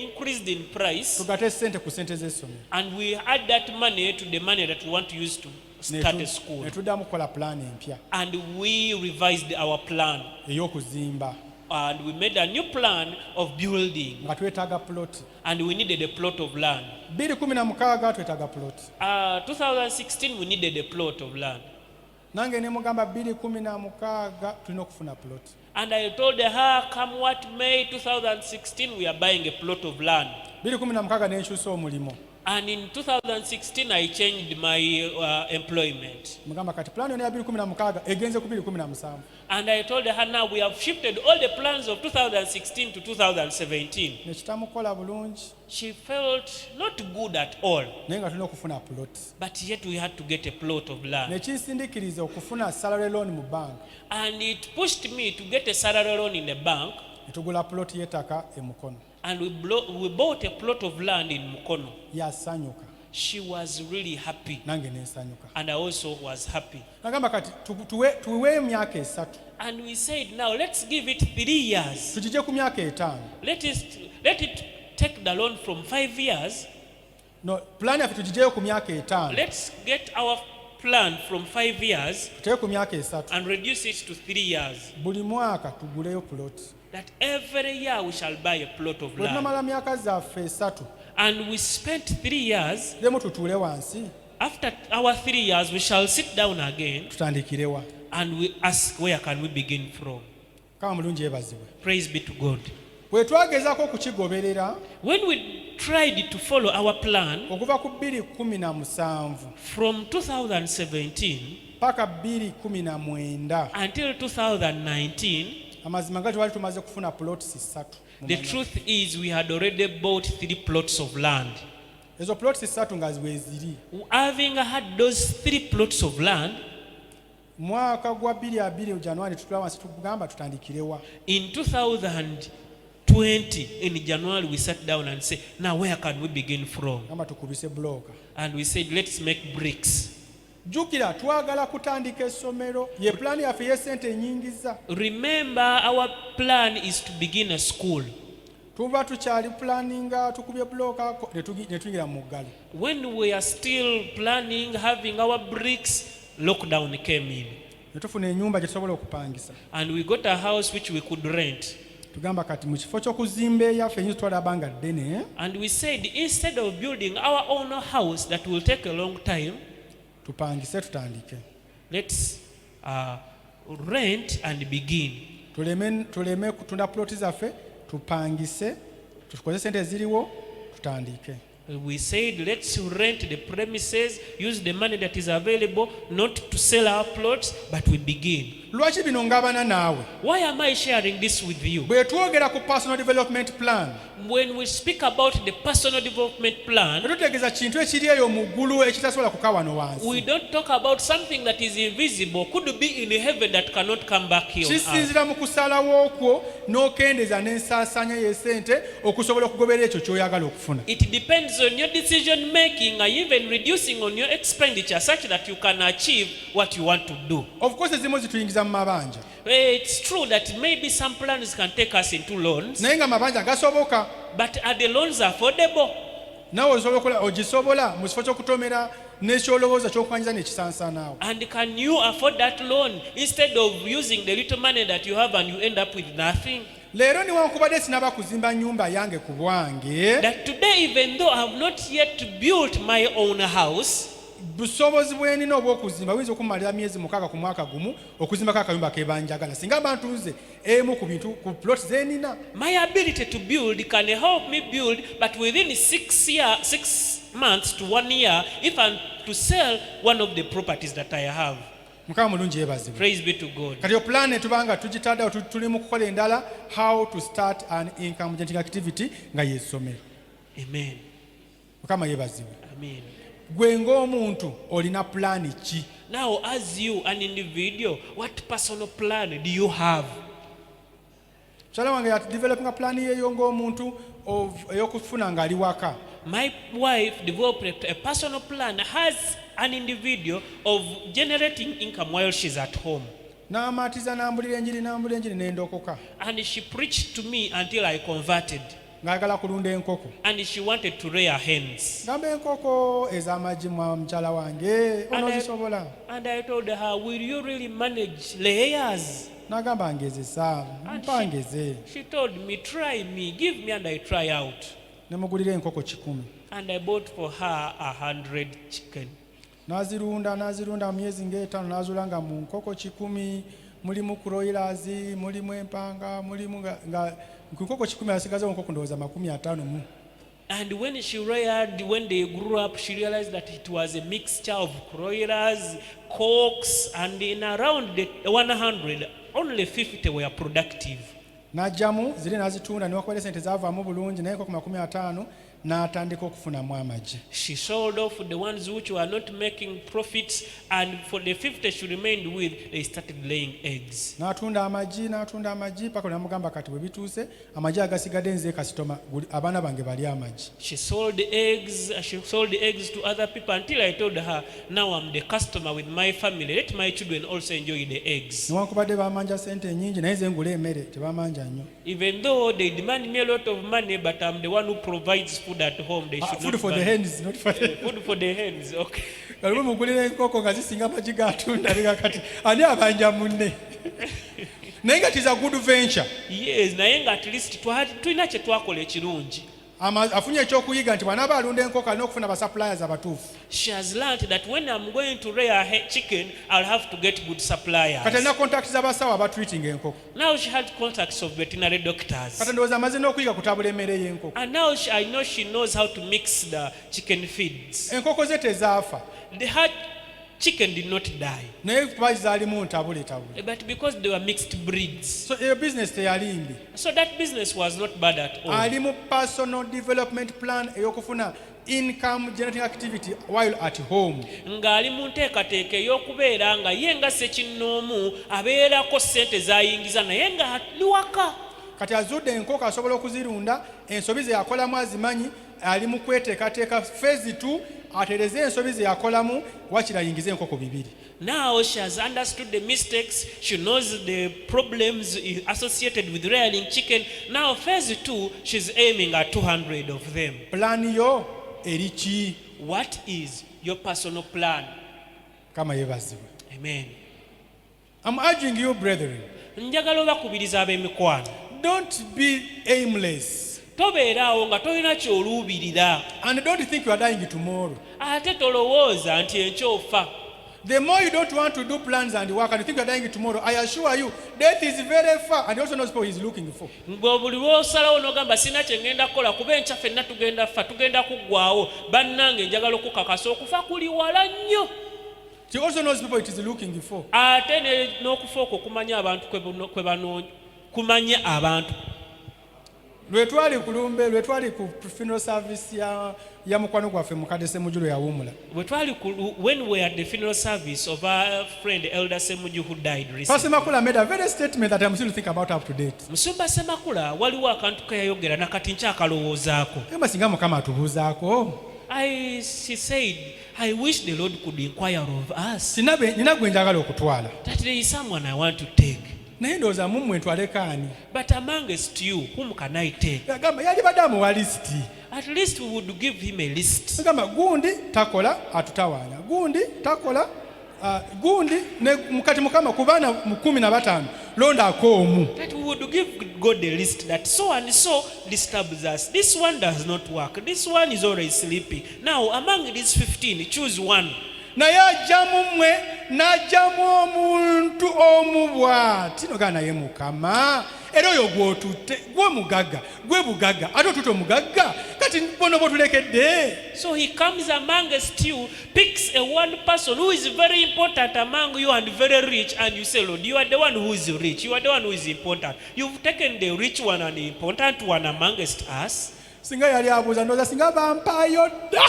increased in price, tugate ssente ku ssente z'essomero. and we add that money to the money that we want to use to start a school. Ne tuddamu kukola pulaani empya And we revised our plan, ey'okuzimba and we made a new plan of building, nga twetaaga plot. and we needed a plot of land. 2016 twetaaga plot. 2016 we needed a plot of land. Nange ne mugamba 2016 tulina okufuna plot. And I told her, come what May 2016, we are buying a plot of land. 2016 ne nkyusa omulimo. And in 2016, I changed my employment. Mugamba kati pulaani yonna ya 2016 egenze ku 2017. And I told her, now we have shifted all the plans of 2016 to 2017. Ne kitamukola bulungi She felt not good at all, naye nga tulina okufuna plot. but yet we had to get a plot of Ne land. kinsindiikiriza okufuna salary loan mu bank. And it pushed me to get a salary loan in the bank, Ne tugula plot y'ettaka e Mukono. and we bought a plot of land in Mukono. Yasanyuka She was really happy, nange ne nsanyuka. and I also was happy. Nagamba kati tuwe emyaka 3 And we said, now let's give it 3 years. tugije ku myaka 5. Let it take the loan from 5 years. No, pulaani yaffe tugijeyo ku myaka 5 Let's get our plan from 5 years tuteyo ku myaka 3 and reduce it to 3 years. buli mwaka tuguleyo plot. That every year we shall buy a plot of Bwe land. tunamala myaka zaffe 3 And we spent 3 years. lemu tutuule wansi After our 3 years, we shall sit down again tutandikirewa. and we ask, where can we begin from? Kama mulungi yeebazibwe. Praise be to God. Bwe twagezaako okukigoberera When we tried to follow our plan okuva ku 2017 from 2017 paka 2019 until 2019, amazima nga twali tumaze kufuna plots 3. the truth is we had already bought 3 plots of land. Ezo plots 3 nga weeziri. Having had those 3 plots of land, Mwaka gwa 2020 January tutula wansi tugamba tutandikirewa. in 2020 in January we sat down and said, now where can we begin from? Gamba tukubise bloka. And we said, let's make bricks. Jukira twagala kutandika essomero ye pulaani yaffe y'essente enyingiza. Remember, our plan is to begin a school. tuba tukyali planinga tukubye bloka ne tuyingira mu ggalo. When we are still planning, having our bricks, lockdown came in. Ne tufuna ennyumba gye tusobola okupangisa. And we got a house which we could rent. Tugamba kati mu kifo ky'okuzimba eyaffe ennyinza twalaba nga ddene. And we said, instead of building our own house that will take a long time, tupangise tutandike. let's rent and begin. Tuleme kutunda ploti zaffe, tupangise, tukozese sente eziriwo, tutandike. We said, let's rent the premises, use the money that is available, not to sell our plots, but we begin. Lwaki bino ngabana naawe? Why am I sharing this with you? Bwe twogera ku personal development plan, When we speak about the personal development plan, tutegeeza kintu ekiri eyo mu ggulu ekitasobola kuka wano wansi. we don't talk about something that is invisible, could be in heaven that cannot come back here on earth. Kisinzira mu kusalawo okwo n'okendeeza n'ensaasaanya y'essente okusobola okugoberera ekyo ky'oyagala okufuna. It depends on your decision making and even reducing on your expenditure such that you can achieve what you want to do. Of course ezimu zituyingiza mu mabanja. It's true that maybe some plans can take us into loans, Naye nga mabanja gasoboka. but are the loans affordable? Naawe osobola ogisobola mu kifo ky'okutomera n'ekyolowooza ky'okwanyiza n'ekisaansaanaawo. And can you afford that loan instead of using the little money that you have and you end up with nothing? Leero newankubadde sinaba kuzimba nnyumba yange ku bwange, That today, even though I have not yet built my own house, busobozi bwe nina obw'okuzimba buyinza okumalira myezi 6 ku mwaka gumu okuzimbako akayumba kebanjagala singa abantu nze emu ku bintu ku plot ze nina. my ability to build can help me build, but within 6 months to 1 year, if I'm to sell one of the properties that I have. Mukama mulungi yeebazibwe. Praise be to God. Kati yo plan etubanga tugitaddewo tuli mu kukola endala how to start an income generating activity nga yeesomero. Amen. Mukama yeebazibwe. Amen. Gwe ng'omuntu olina plan ki? Now, as you, an individual, what personal plan do you have? Mukyala wange yati developing plan yeeyo ng'omuntu ey'okufuna ng'ali waka. My wife developed a personal plan as an individual of generating income while she's at home. N'amaatiza n'ambulira enjiri n'endokoka. And she preached to me until I converted. Ng'ayagala kulunda enkoko. And she wanted to rear hens. Gamba enkoko ez'amagi mwa mukyala wange onoozisobola. And I told her, will you really manage layers? N'agamba ngezesa mpangeze. She told me, try me, give me, and I try out. Ne mugulira enkoko 100. And I bought for her 100 chicken. N'azirunda mu myezi ng'etaano n'azuula nga mu nkoko 10 mulimu broilers, mulimu empanga, mulimu nga ku nkoko 10 asigaza nkoko ndowooza 50 mu. And when she reared, when they grew up, she realized that it was a mixture of broilers, cocks, and in around the 100, only 50 were productive. N'ajjamu ziri n'azitunda newakubaira sente zaavaamu bulungi naye enkoko 50 n'atandika okufunamu amagi. She sold off the ones which were not making profits, and for the 50 she remained with, they started laying eggs. N'atunda amagi paka namugamba kati bwe bituuse amagi agasigadde nze kasitoma abaana bange bali amagi. She sold the eggs to other people until I told her, now I'm the customer with my family, let my children also enjoy the eggs. Newankubadde bamanja sente nyingi naye ze ngula emmere tebamanja nnyo. Even though they demand me a lot of money, but I'm the one who provides food at home. They should Food not for the buy- hens, not for the Food for the hens, okay. Kalimu mugulira enkoko nga zisinga amagi gatunda liga kati ani abanja munne. Naye nga tiza good venture. Yes, naye nga at least tulina kye twakola ekirungi. Afunye ekyokuyiga nti bw'anaaba alunda enkoko alina okufuna basuppliers abatuufu. She has learned that when I'm going to rear chicken, I'll have to get good suppliers. Kati alina contact z'abasawo abatreating enkoko. Now she had contacts of veterinary doctors. Kati ndowooza amaze n'okuyiga kutabula emmere y'enkoko. And now I know she knows how to mix the chicken feeds. Enkoko ze tezaafa. Her chicken did not die, Naye kuba zaalimu ntabule. but because they were mixed breeds. So eyo business teyali mbi. So that business was not bad at all. Ali mu personal development plan ey'okufuna income generating activity while at home. Ng'ali mu nteekateeka ey'okubeera nga ye nga ssekinnoomu abeerako ssente z'ayingiza naye nga ali waka. Kati azudde enkoko asobola okuzirunda, ensobi ze yakolamu azimanyi, ali mu kweteekateeka phase 2 atereze ensobi ze yakolamu wakira ayingize enkoko 2. Now she has understood the mistakes. She knows the problems associated with rearing chicken. Now phase 2, she's aiming at 200 of them. Plan yo eri ki? What is your personal plan? Kama yebazibwe. Amen. I'm urging you, brethren, Njagala obakubiriza ab'emikwano. don't be aimless. Tobeeraawo nga tolina ky'oluubirira. And don't think you are dying tomorrow. Ate tolowooza nti enkya ofa. The more you don't want to do plans and work and you think you are dying tomorrow, I assure you, death is very far and he also knows what he is looking for. Buli lw'osalawo n'ogamba sina kye ngenda kukola kuba enkya ffenna tugenda ffa tugenda kuggwawo bannange njagala okukakasa okufa kuli wala nnyo. He also knows people it is looking for. Ate n'okufa okwo kumanya abantu kumanya abantu. Lwetwali kulumbe lwetwali ku funeral service ya mukwano gwaffe mukadde Ssemujju yawumula. When we were at the funeral service of our friend Elder Ssemujju who died recently. Pastor Makula made a very statement that I'm still thinking about up to date. Musumba Ssemakula waliwo akantu ke yayogera nakati nkyakalowoozaako. Eba singa Mukama atubuuzaako. She said, I wish the Lord could inquire of us. Nina gwe njagala okutwala. That there is someone I want to take. Naye ndowooza mummwe ntwaleko ani? But amongst you, whom can I take? Yagamba yali badde amuwa lisiti. At least we would give him a list. Yagamba gundi takola atutawaanya. Gundi takola gundi ne mukati Mukama ku baana 15 londaako omu. That we would give God a list that so and so disturbs us. This one does not work. This one is always sleepy. Now among these 15, choose one. Naye ajjamu mmwe n'ajjamu omuntu omu bw'ati nogaa naye Mukama era oyo gw'otutte gwe mugagga gwe bugagga ate otutte omugagga kati bono botulekedde. So he comes amongst you, picks a one person who is very important among you and very rich, and you say, Lord, you are the one who is rich, you are the one who is important. You've taken the rich one and the important one amongst us. Singa yali abuuza ndowooza singa bampaayo dda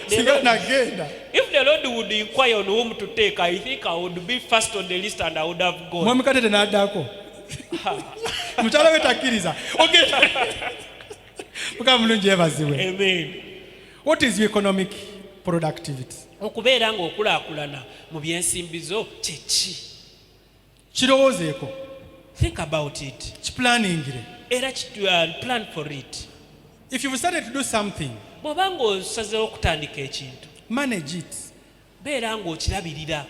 singa nagenda. If the Lord would inquire on whom to take, I think I would be first on the list and I would have gone. Mwami Katete n'addako. Mukyala we takkiriza. Ogenda. Mukama mulungi yeebazibwe. Amen. What is your economic productivity? Okubeera ng'okulaakulana mu byensimbizo kye ki? Kirowoozeeko. Think about it. Kiplaningire. Era plan for it. If you've started to do something, bw'oba ng'osazeewo okutandika ekintu, manage it. beera ng'okirabirira.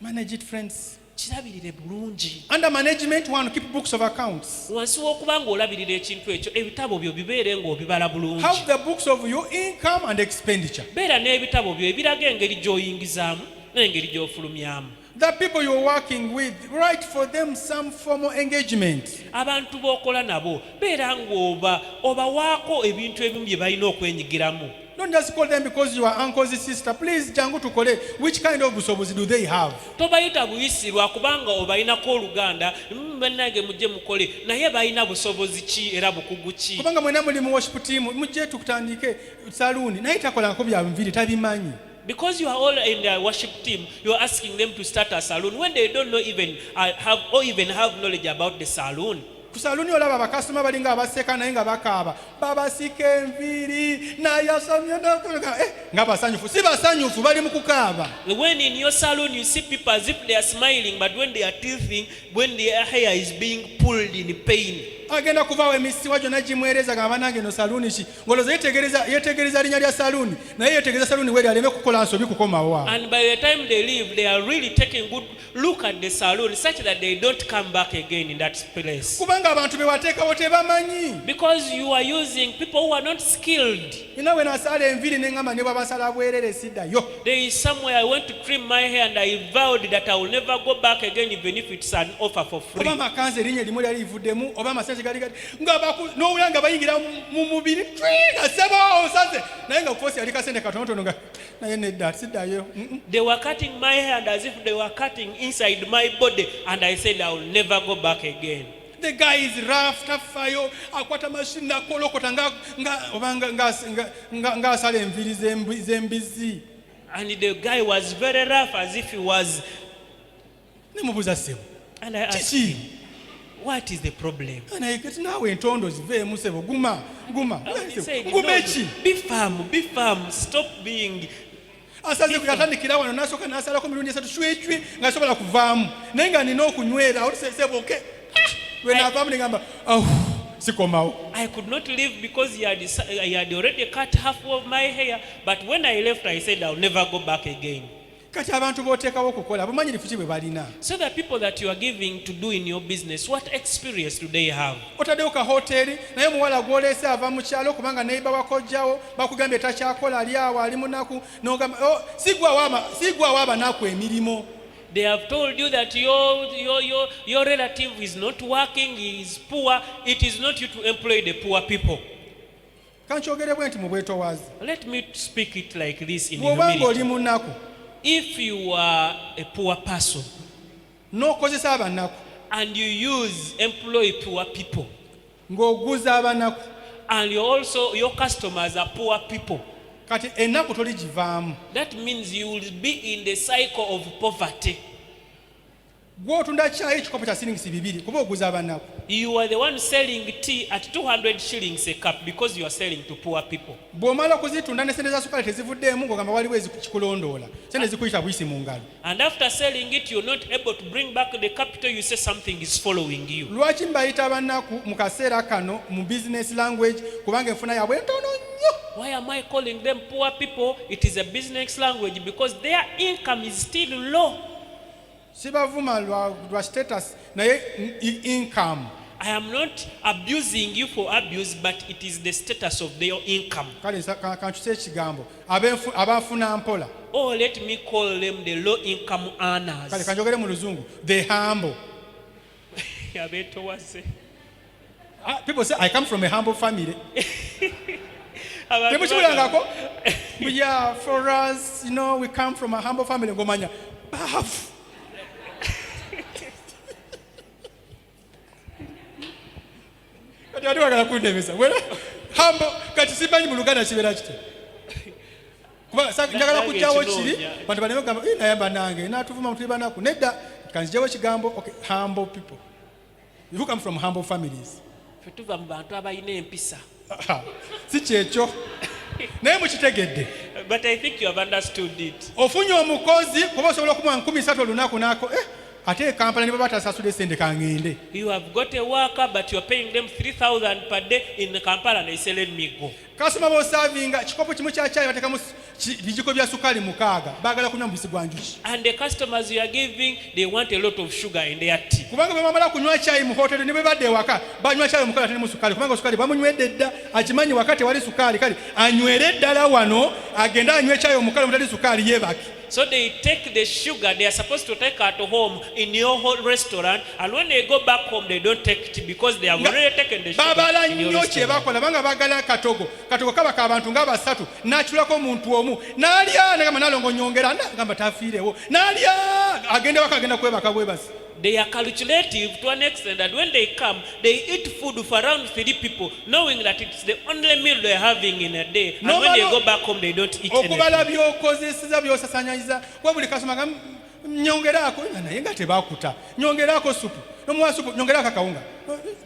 Manage it, friends. Kirabirire bulungi. Under management, one, keep books of accounts. Wansi w'okuba ng'olabirira ekintu ekyo, ebitabo byo bibeere ng'obibala bulungi. Have the books of your income and expenditure. Beera n'ebitabo byo ebiraga engeri gy'oyingizaamu n'engeri gy'ofulumyamu. The people you're working with, write for them some formal engagement. Abantu b'okola nabo beera ng'obawaako ebintu ebimu bye balina okwenyigiramu. Don't just call them because you are uncle's sister. Please, jangu tukole. Which kind of busobozi do they have? Tobayita buyisirwa kubanga obayinako oluganda bannange mujje mukole naye balina busobozi ki era bukugu ki. Kubanga mwena muli mu worship team mujje tukutandike saluuni naye takolako bya nviri tabimanyi. Because you are all in the worship team, you are asking them to start a salon when they don't know even have knowledge about the salon. Ku saluni olaba abakasitoma balinga abaseka naye nga bakaaba babasika enviiri nayasamye nga basanyufu si basanyufu bali mu kukaaba. When in your salon you see people as if they are smiling, but when they are teething, when their hair is being pulled in pain. Agenda kuvaawo emisiwa gyonna gimwereza gamba nange no saluuni ki ngoloza yetegereza linnya lya saluuni naye yetegereza saluuni weri aleme kukola nsobi kukomawa. And by the time they leave, they are really taking good look at the salon such that they don't come back again in that place. Kubanga abantu bewateekawo tebamanyi. Because you are using people who are not skilled. Nawe nasala enviiri neŋŋamba ne bwabasala bwerere siddayo. There is somewhere I went to trim my hair and I vowed that I will never go back again even if it's an offer for free. Oba makanza erinnya limu lyali livuddemu oba amasanzi gali n'owulira nga bayingira mu mubiri nga sebo osaze naye nga kufosi yali kasente katonotono nga naye nedda siddayo. They were cutting my hair and as if they were cutting inside my body, and I said I will never go back again. The guy is rough, tafayo akwata mashini nakolokota nga asala enviiri z'embizi. And the guy was very rough as if he was. Nemubuuza ssebo And I asked him, What is the problem? naye kati naawe entondo ziveemu sebo guma He said, gumeki no, be firm, stop being. asaze kuyatandikira wano nasooka nasalako mirundi esatu shwechwe nga sobola kuvaamu naye nga nina okunywera oluseseboke lwenavaamu negamba sikomawo. I could not leave because he had already cut half of my hair, but when I left I said I'll never go back again. Kati abantu b'oteekawo okukola bumanyirifu ki bwe balina? So the people that you are giving to do in your business, what experience do they have? Otaddewo ka hoteeri naye muwala gw'oleese ava mu kyalo kubanga neiba wakojjawo bakugambye takyakola ali awo ali munaku n'ogamba sigwawo abanaku emirimu. They have told you that your relative is not working, he is poor. It is not you to employ the poor people. Kankyogere bwe nti mu bwetoowazi. Let me speak it like this in bw'obanga oli humility. munaku If you are a poor person n'okozesa abanaku and you employ poor people, ng'oguza abanaku and your customers are poor people, kati ennaku toligivaamu. that means you will be in the cycle of poverty. Gw'otunda kyayi ekikopo kya siringisi 2 kuba oguza abanaku. You are the one selling tea at 200 shillings a cup because you are selling to poor people. Bw'omala okuzitunda ne sente za sukaali tezivuddeemu ng'ogamba waliwo ezikikulondoola sente zikuyita buyisi mu ngalo. And after selling it, you're not able to bring back the capital. You say something is following you. Lwaki mbayita abanaku mu kaseera kano mu business language kubanga enfuna yaabwe ntono nnyo. Why am I calling them poor people? It is a business language because their income is still low. Sibavuma lwa status naye income. I am not abusing you for abuse, but it is the status of their income. Kale kankyuse ekigambo abanfuna mpola. Or let me call them the low income earners. Kale kanjogere mu luzungu the humble. People say I come from a humble family. Yeah, for us, we come from a humble family. Ngomanya bafu. Kati wagala kundemesa. Humble kati simanyi mu Luganda kibeera kite. Kuba njagala kujjawo kiri bantu baneme gamba nayamba nange natuvuma mutuli banaku nedda kanzijawo ekigambo okay humble people who come from humble families. Fetuva mu bantu abayina empisa. Si kyekyo naye mukitegedde. But I think you have understood it. Ofunye omukozi kuba osobola okumuwa 13 olunaku nako ate Kampala ne baba tasasula sente kangende. You have got a worker but you are paying them 3,000 per day in Kampala and they say let me go. Kasoma bo servinga kikopo kimu kya chai batekamu bijiko bya sukali mukaaga bagala kunywa mubisi gwa njuki. And the customers you are giving, they want a lot of sugar in their tea. Kubanga bamala kunywa chai mu hotel ne bebadde waka banywa chai mukala tene mu sukali kubanga sukali bamunywedde dda akimanyi wakati wali sukali kali anywere ddala wano agenda anywe chai omukala mutali sukali yebaki. So they take the sugar they are supposed to take at home in your whole restaurant, and when they go back home they don't take it because they have already taken the sugar in your restaurant. Bakola banga bagala katogo kaba kabantu nga basatu nachulako omuntu omu nalya ngamba nalongo nyongera ngamba tafiirewo nalya agenda wakagenda kwebaka bwebasi. They are calculative to an extent that when they come, they eat food for around 3 people, knowing that it's the only meal they're having in a day. And when they go back home, they don't eat anything. Okubala byokozesa byosasanyiza kwa buli kasoma ngam nyongerako naye nga tebakuta nyongerako supu nomuwa supu nyongerako kawunga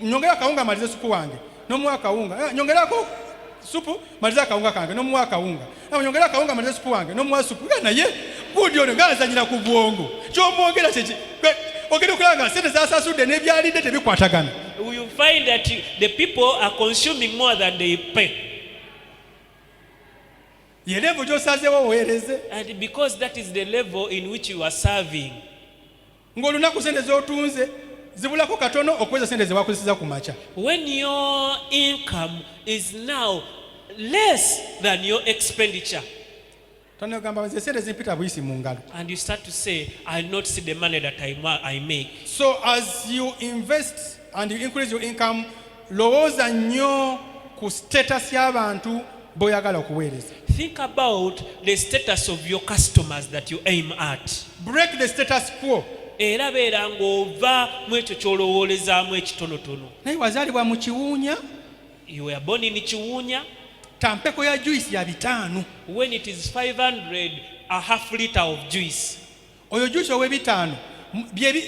nyongerako kawunga malize supu wange nomuwa kawunga nyongerako supu maliza kawunga kange nomuwa kawunga nyongerako kawunga malize supu wange nomuwa supu naye gudio ngazanyira ku bwongo kyomwogera kiki ogenda okulanga sente zasasudde n'ebyalidde tebikwatagana. You find that the people are consuming more than they pay. Ye level gy'osazeewo weereze. And because that is the level in which you are serving. Ng'olunaku sente z'otunze zibulako katono okuweza sente ze wakozeseza ku makya. When your income is now less than your expenditure, and you start to say, I not see the money that I make. So as you invest and you increase your income, lowooza nnyo ku status y'abantu boyagala okuweereza. Think about the status of your customers that you aim at. Break the status quo. Era beera ng'ova mu ekyo ky'olowoolezaamu ekitonotono. Naye wazaalibwa mu Kiwuunya. You were born in Kiwuunya. Tampeko ya juice ya 5. When it is 500, a half liter of juice. Oyo juice owe 5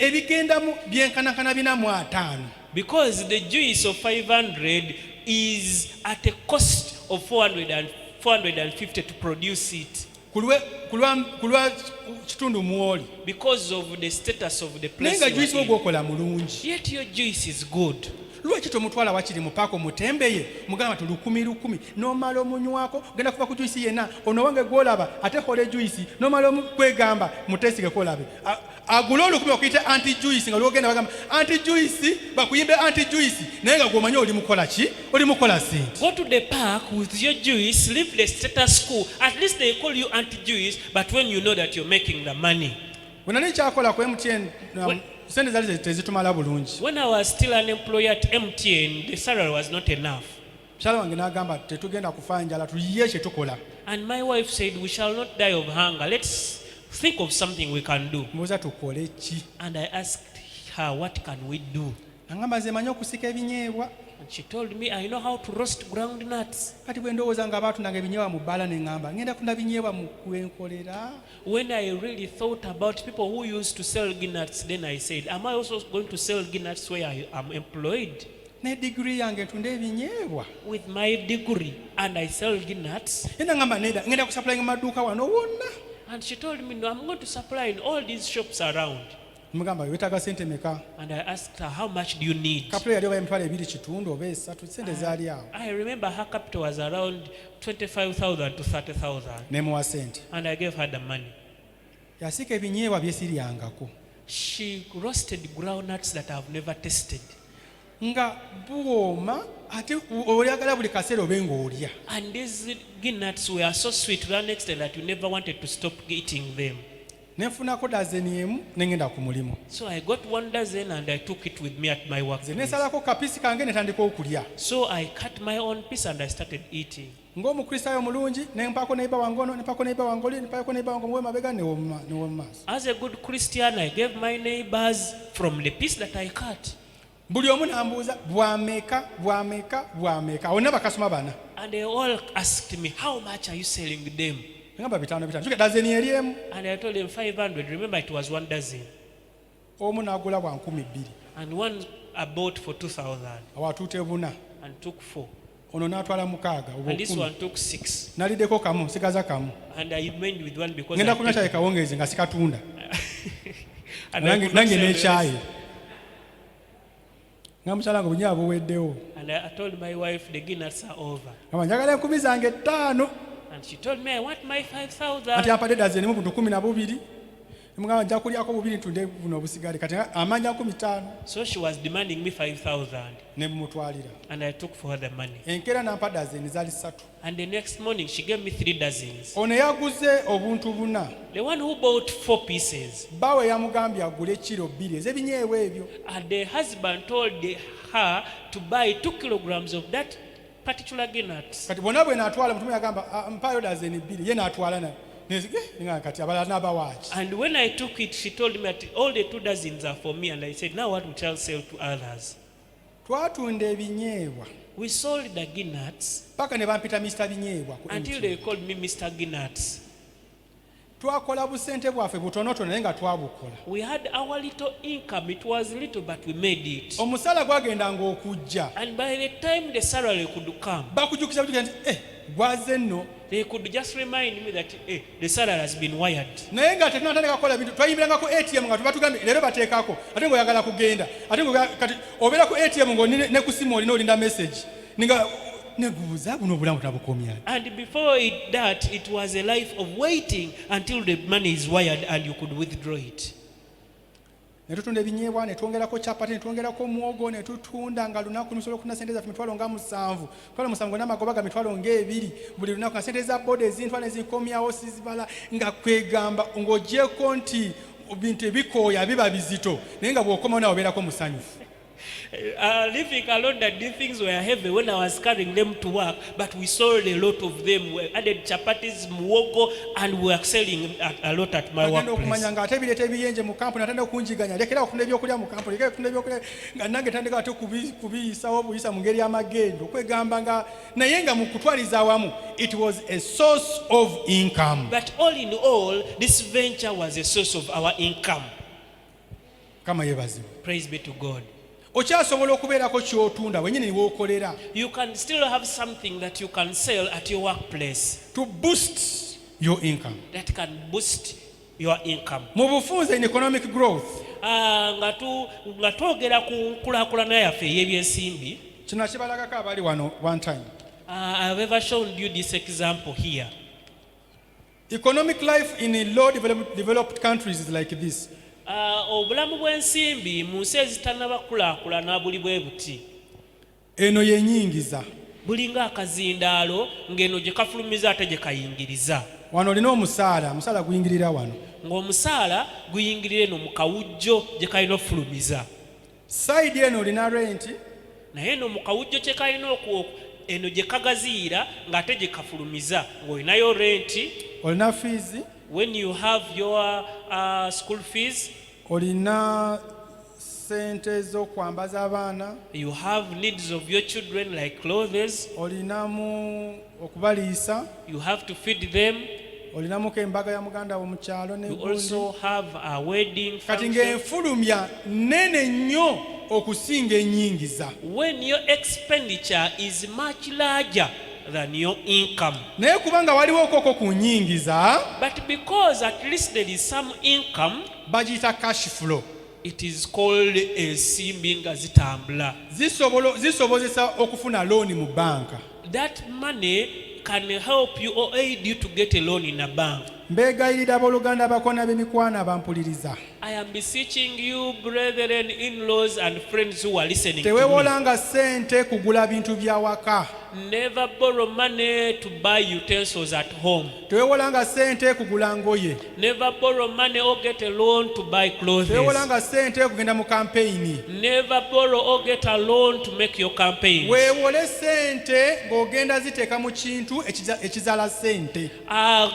ebigendamu byenkanakana 405. Because the juice of 500 is at a cost of 450 to produce it. Kulwa kitundu mwoli. Because of the status of the place. Nenga juice ogwokola mulungi. Yet your juice is good. Lwaki tomutwala wakiri mupako mutembeye mugamba tu 10 n'omala omunywako genda kuva ku juice yena ono wange gwolaba ate kole juice n'omala kwegamba mutesige kolabe agula olukumi okuyita anti juice nga lwogenda bagamba anti juice bakuyimbe anti juice naye nga gwomanya oli mukola ki oli mukola sente. Go to the park with your juice, leave the status quo. At least they call you anti juice, but when you know that you're making the money. When I kyakola ku MTN sente zali tezitumala bulungi. When I was still an employee at MTN, the salary was not enough. Mukyala wange n'agamba tetugenda kufa njala tuyiye kye tukola. And my wife said, we shall not die of hunger. Let's think of something we can do. Mbuuza tukole ki? And I asked her, what can we do? Angamba nze manyi okusika ebinyeebwa. And she told me, I know how to roast ground nuts. Kati bwe ndowooza nga baatundanga ebinyeebwa mu bbala ne ŋŋamba ngenda kutunda binyeebwa mu kwenkolera. When I really thought about people who used to sell nuts, then I said, am I also going to sell nuts where I am employed? Ne degree yange ntunda ebinyeebwa. With my degree, and I sell nuts. Yena ŋŋamba nedda ngenda kusapulanga mu maduuka wano wonna. And she told me, no, I'm going to supply in all these shops around. Mugamba weetaaga sente meka? And I asked her, how much do you need? Capital yali oba emitwalo 2 kitundu oba 3 sente zaali awo. I remember her capital was around 25,000 to 30,000. Ne muwa sente. And I gave her the money. Yasiika ebinyeebwa byesiryangako. She roasted groundnuts that I've never tasted. Nga buwooma ate oyagala buli kaseera obe ng'olya. And these nuts were so sweet to an extent that you never wanted to stop eating them. Nenfunako dazeni emu ne ngenda ku mulimu. So I got 1 dozen and I took it with me at my work. Nze nesalako kapisi kange ne tandika okulya. So I cut my own piece and I started eating. Ng'omukristaayo mulungi ne mpako neiba wange ono ne mpako neiba wange oli ne mpako neiba wange muwe mabega ne w'omu maaso. As a good Christian, I gave my neighbors from the piece that I cut. Buli omu n'ambuuza bw'ameka. Bonna bakasoma bana. And they all asked me, how much are you selling them? Ngamba 5. Tuke dazeni eri emu. And I told them 500. Remember, it was 1 dozen. Omu n'agula bwa 2,000. And one I bought for 2,000 awo atuute 4 and took 4. ono n'atwala 6 And this one took 6. naliddeko kamu sigaza kamu And I remained with one because ngenda kunywa kyayi kawungeezi nga sikatunda and I could not nange sell n'ekyayi this. nga mukyala nga bunyaa buweddewo And I told my wife the guineas are over. nga njagala 5,000. And she told me, I want my ati 5,000. ampadde dazenimu buntu 12. Mugamba nja kulyako bubiri ntunde buno obusigale kati amanya 15 So she was demanding me 5,000. ne mumutwalira. And I took for her the money. Enkeera nampa dazeni zaali 3. And the next morning, she gave me 3 dozens. Ono yaguze obuntu 4. The one who bought 4 pieces. Bawe yamugambye agule kilo 2 ez'ebinyeebwa ebyo. And the husband told her to buy 2 kilograms of that particular guineas. Kati bonna bwe naatwala mutume yagamba mpayo dazeni 2 ye naatwala na nga kati abalala n'abawaaki. And when I took it, she told me that all the 2 dozens are for me. And I said, now what will I sell to others? Twatunda ebinyeebwa We sold the guineas paka ne bampita Mr. Binyeebwa ku until MTN. they called me Mr. Guineas. Twakola busente bwaffe butonotono naye nga twabukola. We had our little income. It was little, but we made it. Omusala gwagendanga okujja. And by the time the salary could come, Bakujukiza bujukiza nti gwaze nno. they could just remind me that the salary has been wired. Naye nga tetunatandika kukola bintu twayimbiranga ku ATM nga tubatugambye leero bateekako ate ng'oyagala kugenda ate kati obeera ku ATM ng'oli ne ku simu olina olinda message ninga negubuuza buno obulamu tabukomya. And before that, it was a life of waiting until the money is wired and you could withdraw it. Ne tutunda ebinyeebwa ne twongerako chapati ne twongerako muwogo ne tutunda nga lunaku tusobola okufuna sente zaffe mitwalo nga 7. Mitwalo 7 n'amagoba ga mitwalo nga 2 buli lunaku nga sente za boda ezintwala ezinkomyawo sizibala nga kwegamba ng'ogyeko nti bintu ebikooya biba bizito naye nga bw'okomawo nawe obeerako musanyufu. Living alone, that the things were heavy when I was carrying them to work, but we sold a lot of them. We added chapatis, muwogo, and we were selling a lot at my Agenda workplace. okumanya ng'ate ebireeta ebiyenje mu kampuni atandika okunjiganya lekera okufuna ebyokulya mu kampuni lekera okufuna ebyokulya nga nange tandika ate kubiyisawo buyisa mu ngeri y'amagendo okwegamba nga naye nga mu kutwaliza awamu it was a source of income. But all in all, this venture was a source of our income. kama yebazibwe. Praise be to God. Okyasobola okubeerako ky'otunda wennyini w'okolera. You can still have something that you can sell at your workplace To boost your income. that can boost your income. Mu bufunze in economic growth. Nga twogera ku nkulaakulana yaffe ey'ebyensimbi, Kino kibalagako abali wano one time. I've ever shown you this example here. Economic life in low developed countries is like this. Obulamu bw'ensimbi mu nsi ezitannaba buli bwe buti. Eno yenyingiza. Bulinga akazindaalo ng'eno gye kafulumiza ate gye kayingiriza. Wano olina omusaala guyingirira wano. Ng'omusaala guyingirira eno mu kawujjo gye kalina okufulumiza. Side eno olina rent. Naye eno mu kawujjo kye kalina eno gye kagaziira ng'ate gye kafulumiza ng'olinayo renti. Olina fees. When you have your school fees, olina sente z'okwambaza abaana. You have needs of your children like clothes. Olinamu okubaliisa. You have to feed them. Olinamuko embaga ya muganda wo mu kyalo ne You also have a wedding kati function. ng'enfulumya nnene nnyo okusinga ennyingiza. When your expenditure is much larger than your income. Naye kubanga waliwo okoko ku nnyingiza, But because at least there is some income, bagiyita cash flow. it is called ensimbi nga zitambula. Zisobozesa okufuna looni mu banka. That money can help you or aid you to get a loan in a bank. Mbeegayirira abooluganda abakoona b'emikwano abampuliriza. I am beseeching you, brethren, in-laws and friends who are listening to me. Teweewolanga ssente kugula bintu bya waka. Never borrow money to buy utensils at home. Teweewolanga ssente kugula ngoye. Never borrow money or get a loan to buy clothes. Teweewolanga ssente kugenda mu kampeyini. Never borrow or get a loan to make your campaign. Weewole ssente ng'ogenda ziteeka mu kintu ekizaala ssente.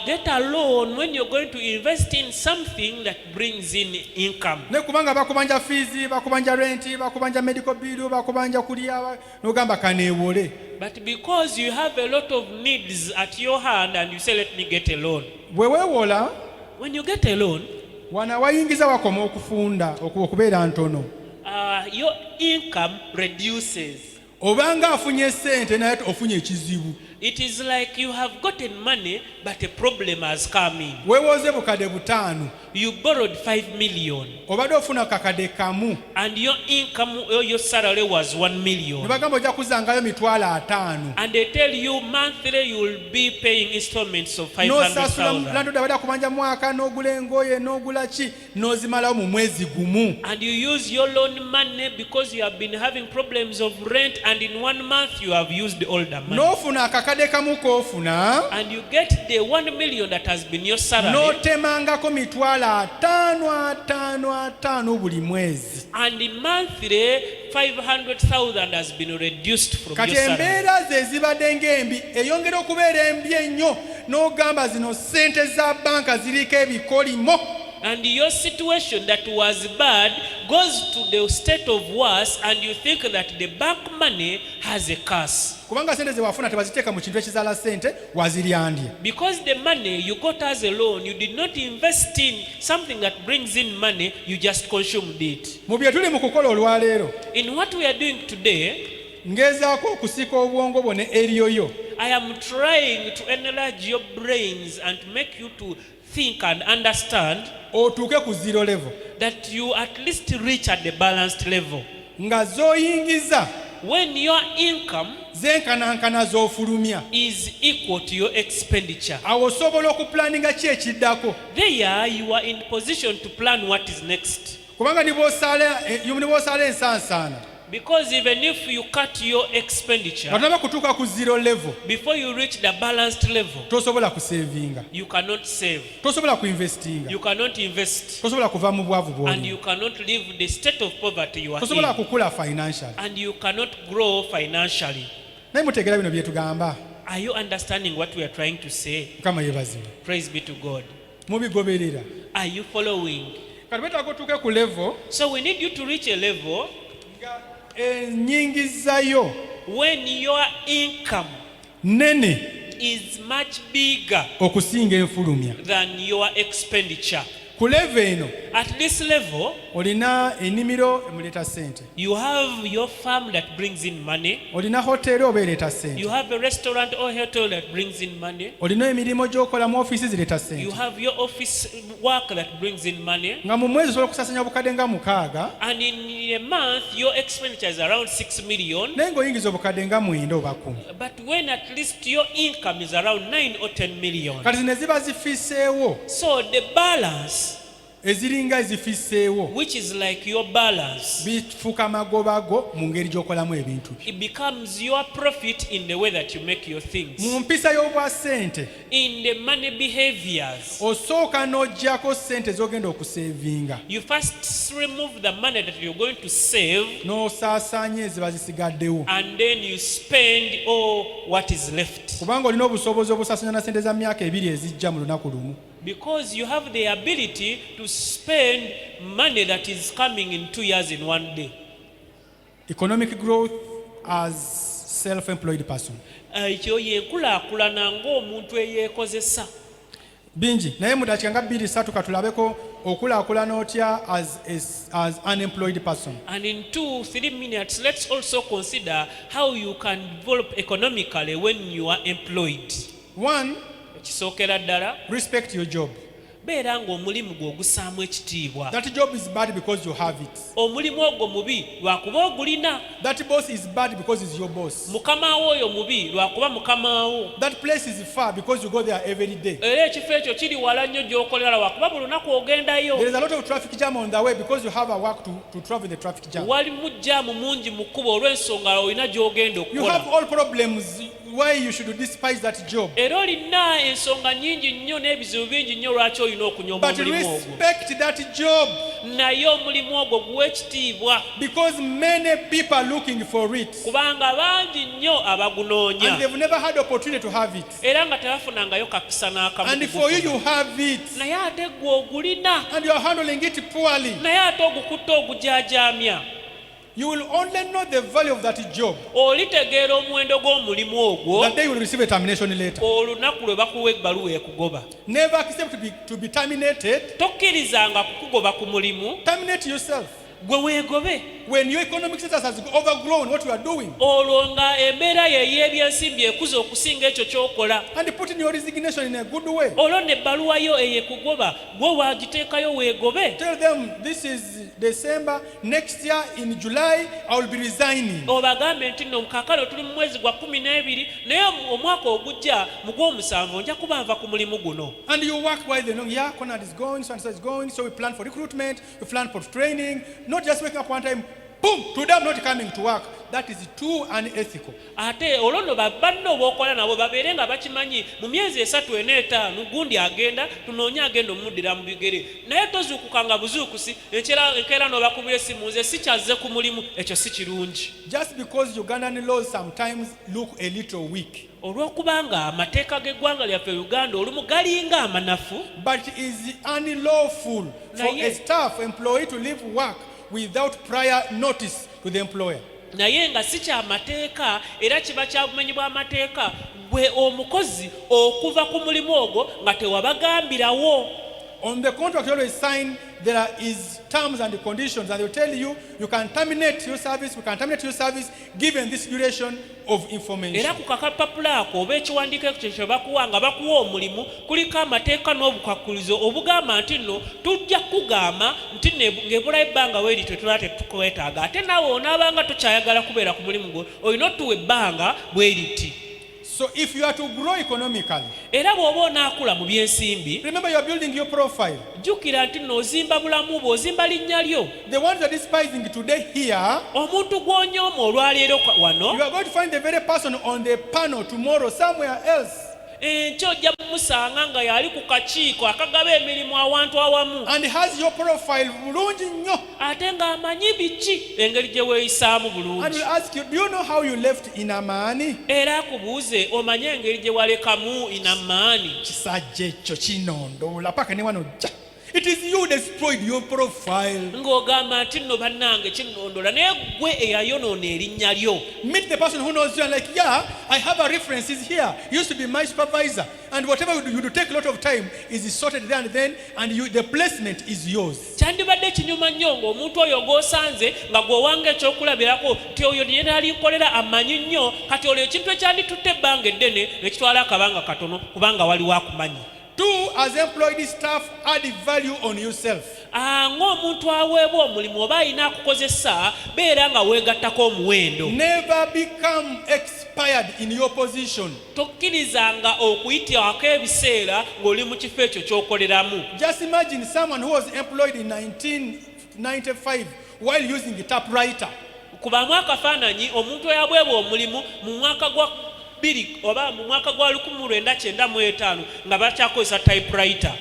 Get a loan when you're going to invest in something that brings in income. Ne kubanga bakubanja fees, bakubanja rent, bakubanja medical bill, bakubanja kulya, n'ogamba kaneewole. But because you have a lot of needs at your hand and you say, let me get a loan. Bwe weewola, When you get a loan, wana wayingiza wakoma okufunda okubeera ntono. your income reduces. Obanga afunye ssente naye ofunye ekizibu. It is like you have gotten money, but a problem has come in. Weewoze bukadde butaano. You borrowed 5 million. Obadde ofuna kakadde kamu. And your income, your salary was 1 Ne million. bagamba ojja kuzangayo mitwalo 5. And they tell you monthly you will be paying installments of N'osasula 500,000. landlord abadde akubanja mwaka n'ogula engoye n'ogula ki n'ozimalawo mu mwezi gumu. And you use your loan money because you have been having problems of rent, and in 1 month you have used all the money. N'ofuna akakadde kamu k'ofuna. And you get the 1 million that has been your salary. N'otemangako mitwalo 5 buli mwezi. And in monthly 500,000 has been reduced from Kati your salary. embeera ze zibadde ng'embi eyongera okubeera embi ennyo n'ogamba zino ssente za banka ziriko ebikolimo. And your situation that was bad goes to the state of worse, and you think that the bank money has a curse. Kubanga ssente ze wafuna tebaziteeka mu kintu ekizaala ssente, waziryandye. Because the money you got as a loan, you did not invest in something that brings in money, you just consumed it. Mu bye tuli mu kukola olwaleero, In what we are doing today, ngezaako okusika obwongo bwo ne eriyoyo. I am trying to enlarge your brains and to make you to think and understand Otuuke ku zero level. that you at least reach at the balanced level. Nga z'oyingiza When your income zenkanankana z'ofulumya. is equal to your expenditure, Awo osobola okupulaninga ki ekiddako. there you are in position to plan what is next. Kubanga ne bw'osaala ensaansaana. Because even if you cut your expenditure, Nga tonaba kutuuka ku zero level, before you reach the balanced level, tosobola kusevinga. you cannot save, Tosobola kuinvestinga. you cannot invest, Tosobola kuva mu bwavu and bw'oli. you cannot leave the state of poverty you are Tosobola in, kukula financial. and you cannot grow financially. Naye mutegeera bino bye tugamba. Are you understanding what we are trying to say? Mukama yeebazibwe. Praise be to God. Mubigoberera. Are you following? Kati betaaga otuuke ku level So we need you to reach a level nga ennyingizayo when your income nnene is much bigger okusinga enfulumya. than your expenditure. ku level eno At this level, olina ennimiro emuleeta ssente, you have your farm that brings in money. olina hoteeri oba ereeta ssente, You have a restaurant or hotel that brings in money. olina emirimu gy'okola mu ofiisi zireeta You ssente, have your office work that brings in money. nga mu mwezi osobola okusasanya obukadde nga 6, And in a month, your expenditure is around 6 million. naye ng'oyingiza obukadde nga 9 oba 10. But when at least your income is around 9 or 10 million. Kati zino ziba zifiiseewo, So the balance, eziringa ezifiiseewo which is like your balance, bifuuka magobago mu ngeri gy'okolamu ebintu byo. it becomes your profit in the way that you make your things. Mu mpisa y'obwa ssente In the money behaviors, osooka n'oggyako ssente z'ogenda okuseevinga you first remove the money that you're going to save, n'osaasaanya eziba zisigaddewo, and then you spend all what is left. kubanga olina obusobozi obusaasanya na ssente za myaka 2 ezijja mu lunaku lumu. Because you have the ability to spend money that is coming in 2 years in 1 day. Economic growth as self-employed person. Ekyo yenkulaakulana ng'omuntu eyeekozesa. Bingi naye mu dakiika nga 2-3 katulabeko okulaakulana otya as unemployed person. And in 2-3 minutes, let's also consider how you can develop economically when you are employed. 1, Ekisookera ddala, respect your job. beera ng'omulimu gwe ogussaamu ekitiibwa. That job is bad because you have it. Omulimu ogwo mubi lwakuba ogulina. That boss is bad because he's your boss. Mukama wo oyo mubi lwakuba mukama wo. That place is far because you go there every day. Era ekifo ekyo kiri wala nnyo gy'okolera lwakuba buli lunaku ogendayo. There is a lot of traffic jam on the way because you have a work to travel in the traffic jam. Walimu jaamu mungi mu kkubo olw'ensonga olina gy'ogenda You have okukola. all problems why you should despise that job. Era olina ensonga nnyingi nnyo n'ebizibu bingi nnyo lwaki olina okunyooma But omulimu ogwo. respect that job Naye omulimu ogwo guwe ekitiibwa because many people are looking for it kubanga bangi nnyo abagunoonya. and they've never had opportunity to have it. Era nga tebafunangayo kakisa n'akamu And for you, kugufuna. you have it Naye ate gwe ogulina. and you are handling it poorly. Naye ate ogukutte ogujaajaamya. You will only know the value of that job Olitegeera omuwendo gw'omulimu ogwo that day you will receive a termination letter. olunaku lwe bakuwa ebbaluwa ekugoba. Never accept to be terminated. Tokkirizanga kukugoba ku mulimu, Terminate yourself. gwe weegobe. When your economic status has overgrown what you are doing, Olwo nga embeera ye ey'ebyensimbi ekuza okusinga ekyo ky'okola. and put in your resignation in a good way. Olwo n'ebbaluwa yo eyekugoba gwe waagiteekayo weegobe. Tell them this is December, next year in July I will be resigning. Obagambe nti nno kaakano tuli mu mwezi gwa 12 naye omwaka ogujja mu gw'omusanvu nja kuba nva ku mulimu guno. And you work while they know, yeah, Conrad is going, so and so is going, so we plan for recruitment, we plan for training, not just waking up one time, boom, today I'm not coming to work. That is too unethical. Ate olwo nno banno b'okola nabo babeere nga bakimanyi mu myezi 3 ena 5 gundi agenda tunoonye agenda omuddira mu bigere naye tozuukuka nga buzuukusi enkeera n'obakubira essimu nze sikyazze ku mulimu, ekyo si kirungi. Just because Ugandan laws sometimes look a little weak, Olw'okubanga amateeka g'eggwanga lyaffe Uganda olumu galinga amanafu, but it is unlawful for a staff employee to leave work without prior notice to the employer. naye nga si kyamateeka era kiba kya bumenyi bw'amateeka gwe omukozi okuva ku mulimu ogwo nga tewabagambirawo. On the contract you always sign, there is terms and conditions, and they will tell you you can terminate your service, we can terminate your service given this duration of information. Era ku kakapapula ako oba ekiwandiiko ekyo kye bakuwa nga bakuwa omulimu kuliko amateeka n'obukwakulizo obugamba nti nno tujja kugamba nti ng'ebulayo ebbanga weeri tetula tetukwetaaga ate naawe onaabanga tokyayagala kubeera ku mulimu gwo olina otuwa ebbanga bwe riti. So if you are to grow economically, Era bw'oba onaakula mu byensimbi remember you are building your profile. jjukira nti nno ozimba bulamu bwo, ozimba linnya lyo. The ones that are despising today here, Omuntu gw'onyooma olwaleero wano you are going to find the very person on the panel tomorrow somewhere else. enkya ojja mumusanga nga yali ku kakiiko akagaba emirimu awantu awamu And has your profile bulungi nnyo. ate ng'amanyi biki engeri gye weeyisaamu And bulungi. will ask you, do you know how you left in Amani? Era akubuuze omanye engeri gye walekamu inamaani. Kisajja ekyo kinondoola paka ne wano jja. It is you destroyed your profile. ng'ogamba nti nno bannange kinnondola naye gwe eyayonoona erinnya lyo. Meet the person who knows you and like, yeah, I have a reference, is here. He used to be my supervisor. And whatever you do take a lot of time is sorted there and then, and the placement is yours. Kyandibadde kinyuma nnyo ng'omuntu oyo gw'osanze nga gw'owanga ekyokulabirako nti oyo niye n'alinkolera amanyi nnyo kati olwo ekintu ekyanditutte ebbanga eddene ne kitwala akabanga katono kubanga waliwo akumanyi. Two, as employed staff, add value on yourself. Ng'omuntu aweebwa omulimu oba alina akukozesa beera nga weegattako omuwendo. Never become expired in your position. Tokkirizanga okuyitibwako ebiseera ng'oli mu kifo ekyo ky'okoleramu. Just imagine someone who was employed in 1995 while using a typewriter. Kubamu akafaananyi omuntu eyabwebwa omulimu mu mwaka gwa 2 oba mu mwaka gwa 1995 nga bakyakozesa typewriter.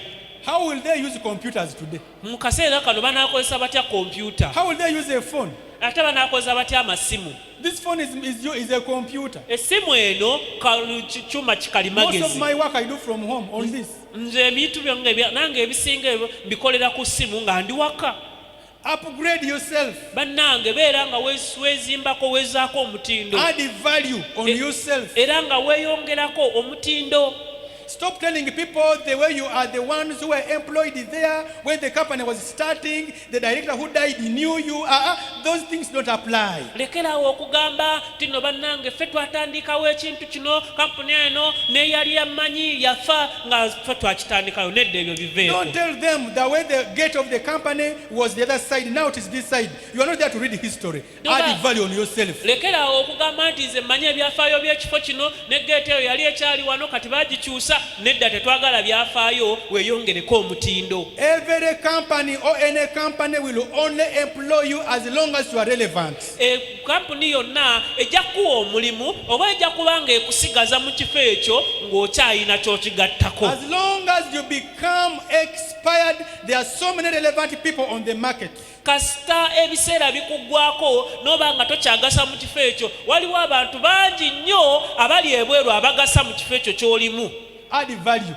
How will they use computers today? Mu kaseera kano banaakozesa batya kompyuta? How will they use a phone? Ate banaakozesa batya amasimu? This phone is a computer. Essimu eno kyuma kikalimagezi. Most of my work I do from home on this. Nze ebintu byange nange ebisinga ebyo bikolera ku ssimu nga ndi waka. Upgrade yourself. Bannange beera nga weezimbako weezaako omutindo. Add value on yourself. Era nga weeyongerako omutindo. Stop telling people the way you are the ones who were employed there when the company was starting, the director who died knew you. Those things don't apply. Lekerawo okugamba tino bannange ffe twatandikawo ekintu kino kampuni eno n'eyali yamanyi yafa nga ffe twakitandikayo nedda ebyo biveeko. Don't tell them the way the gate of the company was the other side, now it is this side. You are not there to read history. Add value on yourself. Lekerawo okugamba nti nze mmanyi ebyafaayo by'ekifo kino ne gate eyo yali ekyali wano kati baagikyusa nedda tetwagala byafaayo weeyongereko omutindo. Every company or any company will only employ you as long as you are relevant. Kampuni yonna ejja kuwa omulimu oba ejja kuba nga ekusigaza mu kifo ekyo ng'okyayina ky'okigattako. As long as you become expired, there are so many relevant people on the market. Kasita ebiseera bikuggwako n'oba nga tokyagasa mu kifo ekyo waliwo abantu bangi nnyo abali ebweru abagasa mu kifo ekyo ky'olimu. Add value.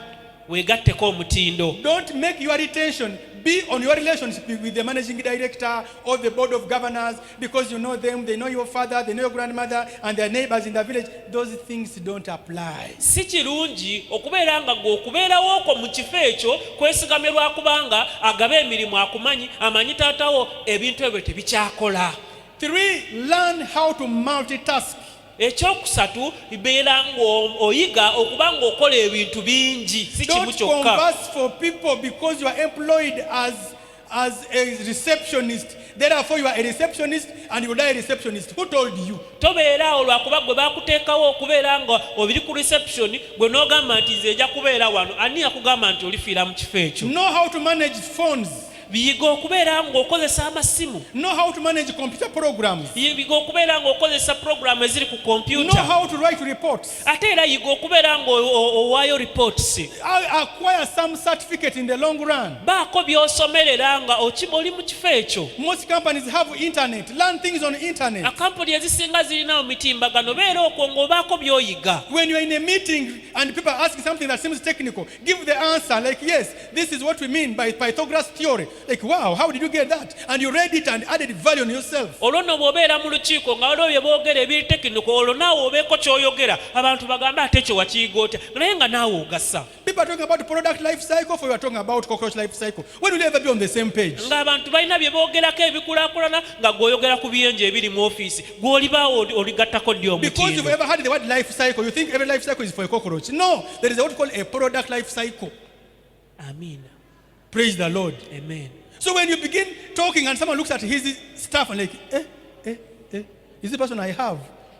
Weegatteko omutindo. Don't make your attention be on your relationship with the managing director or the board of governors because you know them, they know your father, they know your grandmother and their neighbors in the village. Those things don't apply. Si kirungi okubeera nga gw'okubeerawo okwo mu kifo ekyo kwesigamirwa kubanga agaba emirimu akumanyi amanyi taatawo ebintu ebyo tebikyakola. 3, learn how to multitask. Ekyokusatu beera ng'oyiga okuba ng'okola ebintu bingi si kimu kyokka. Don't converse for people because you are employed as a receptionist. Therefore you are a receptionist and you die a receptionist. Who told you? Tobeeraawo lwakuba gwe baakuteekawo okubeera nga obiri ku reception gwe n'ogamba nti nze ejja kubeera wano. Ani yakugamba nti olifiira mu kifo ekyo? Know how to manage phones. Biyiga okubeera ng'okozesa amasimu. Know how to manage computer programs. Yiga okubeera ng'okozesa program eziri ku computer. Know how to write reports. Ate era yiga okubeera ng'owaayo reports. Acquire some certificate in the long run. Baako by'osomerera nga oli mu kifo ekyo. Most companies have internet. Learn things on internet. Akampuni ezisinga zirinawo mitimbagano beera okwo ng'obaako by'oyiga. When you are in a meeting and people are asking something that seems technical, give the answer like, yes, this is what we mean by Pythagoras theory. Like, wow, how did you get that? And you read it and added value on yourself. Olwo nno bw'obeera mu lukiiko nga waliwo bye boogera ebiri tekiniko olwo naawe obeeko ky'oyogera abantu bagambe ate ekyo wakiyiga otya naye nga naawe ogasa. People are talking about product life cycle, for you are talking about cockroach life cycle. When will you ever be on the same page? Ng'abantu balina bye boogerako ebikulaakulana nga gw'oyogera ku biyenje ebiri mu ofiisi gw'olibaawo oligattako ddi omutindo. Because you've ever heard the word life cycle, you think every life cycle is for a cockroach. No, there is what we call a product life cycle. Amen. Praise the Lord. Amen. So when you begin talking and someone looks at his stuff and like, is the person I have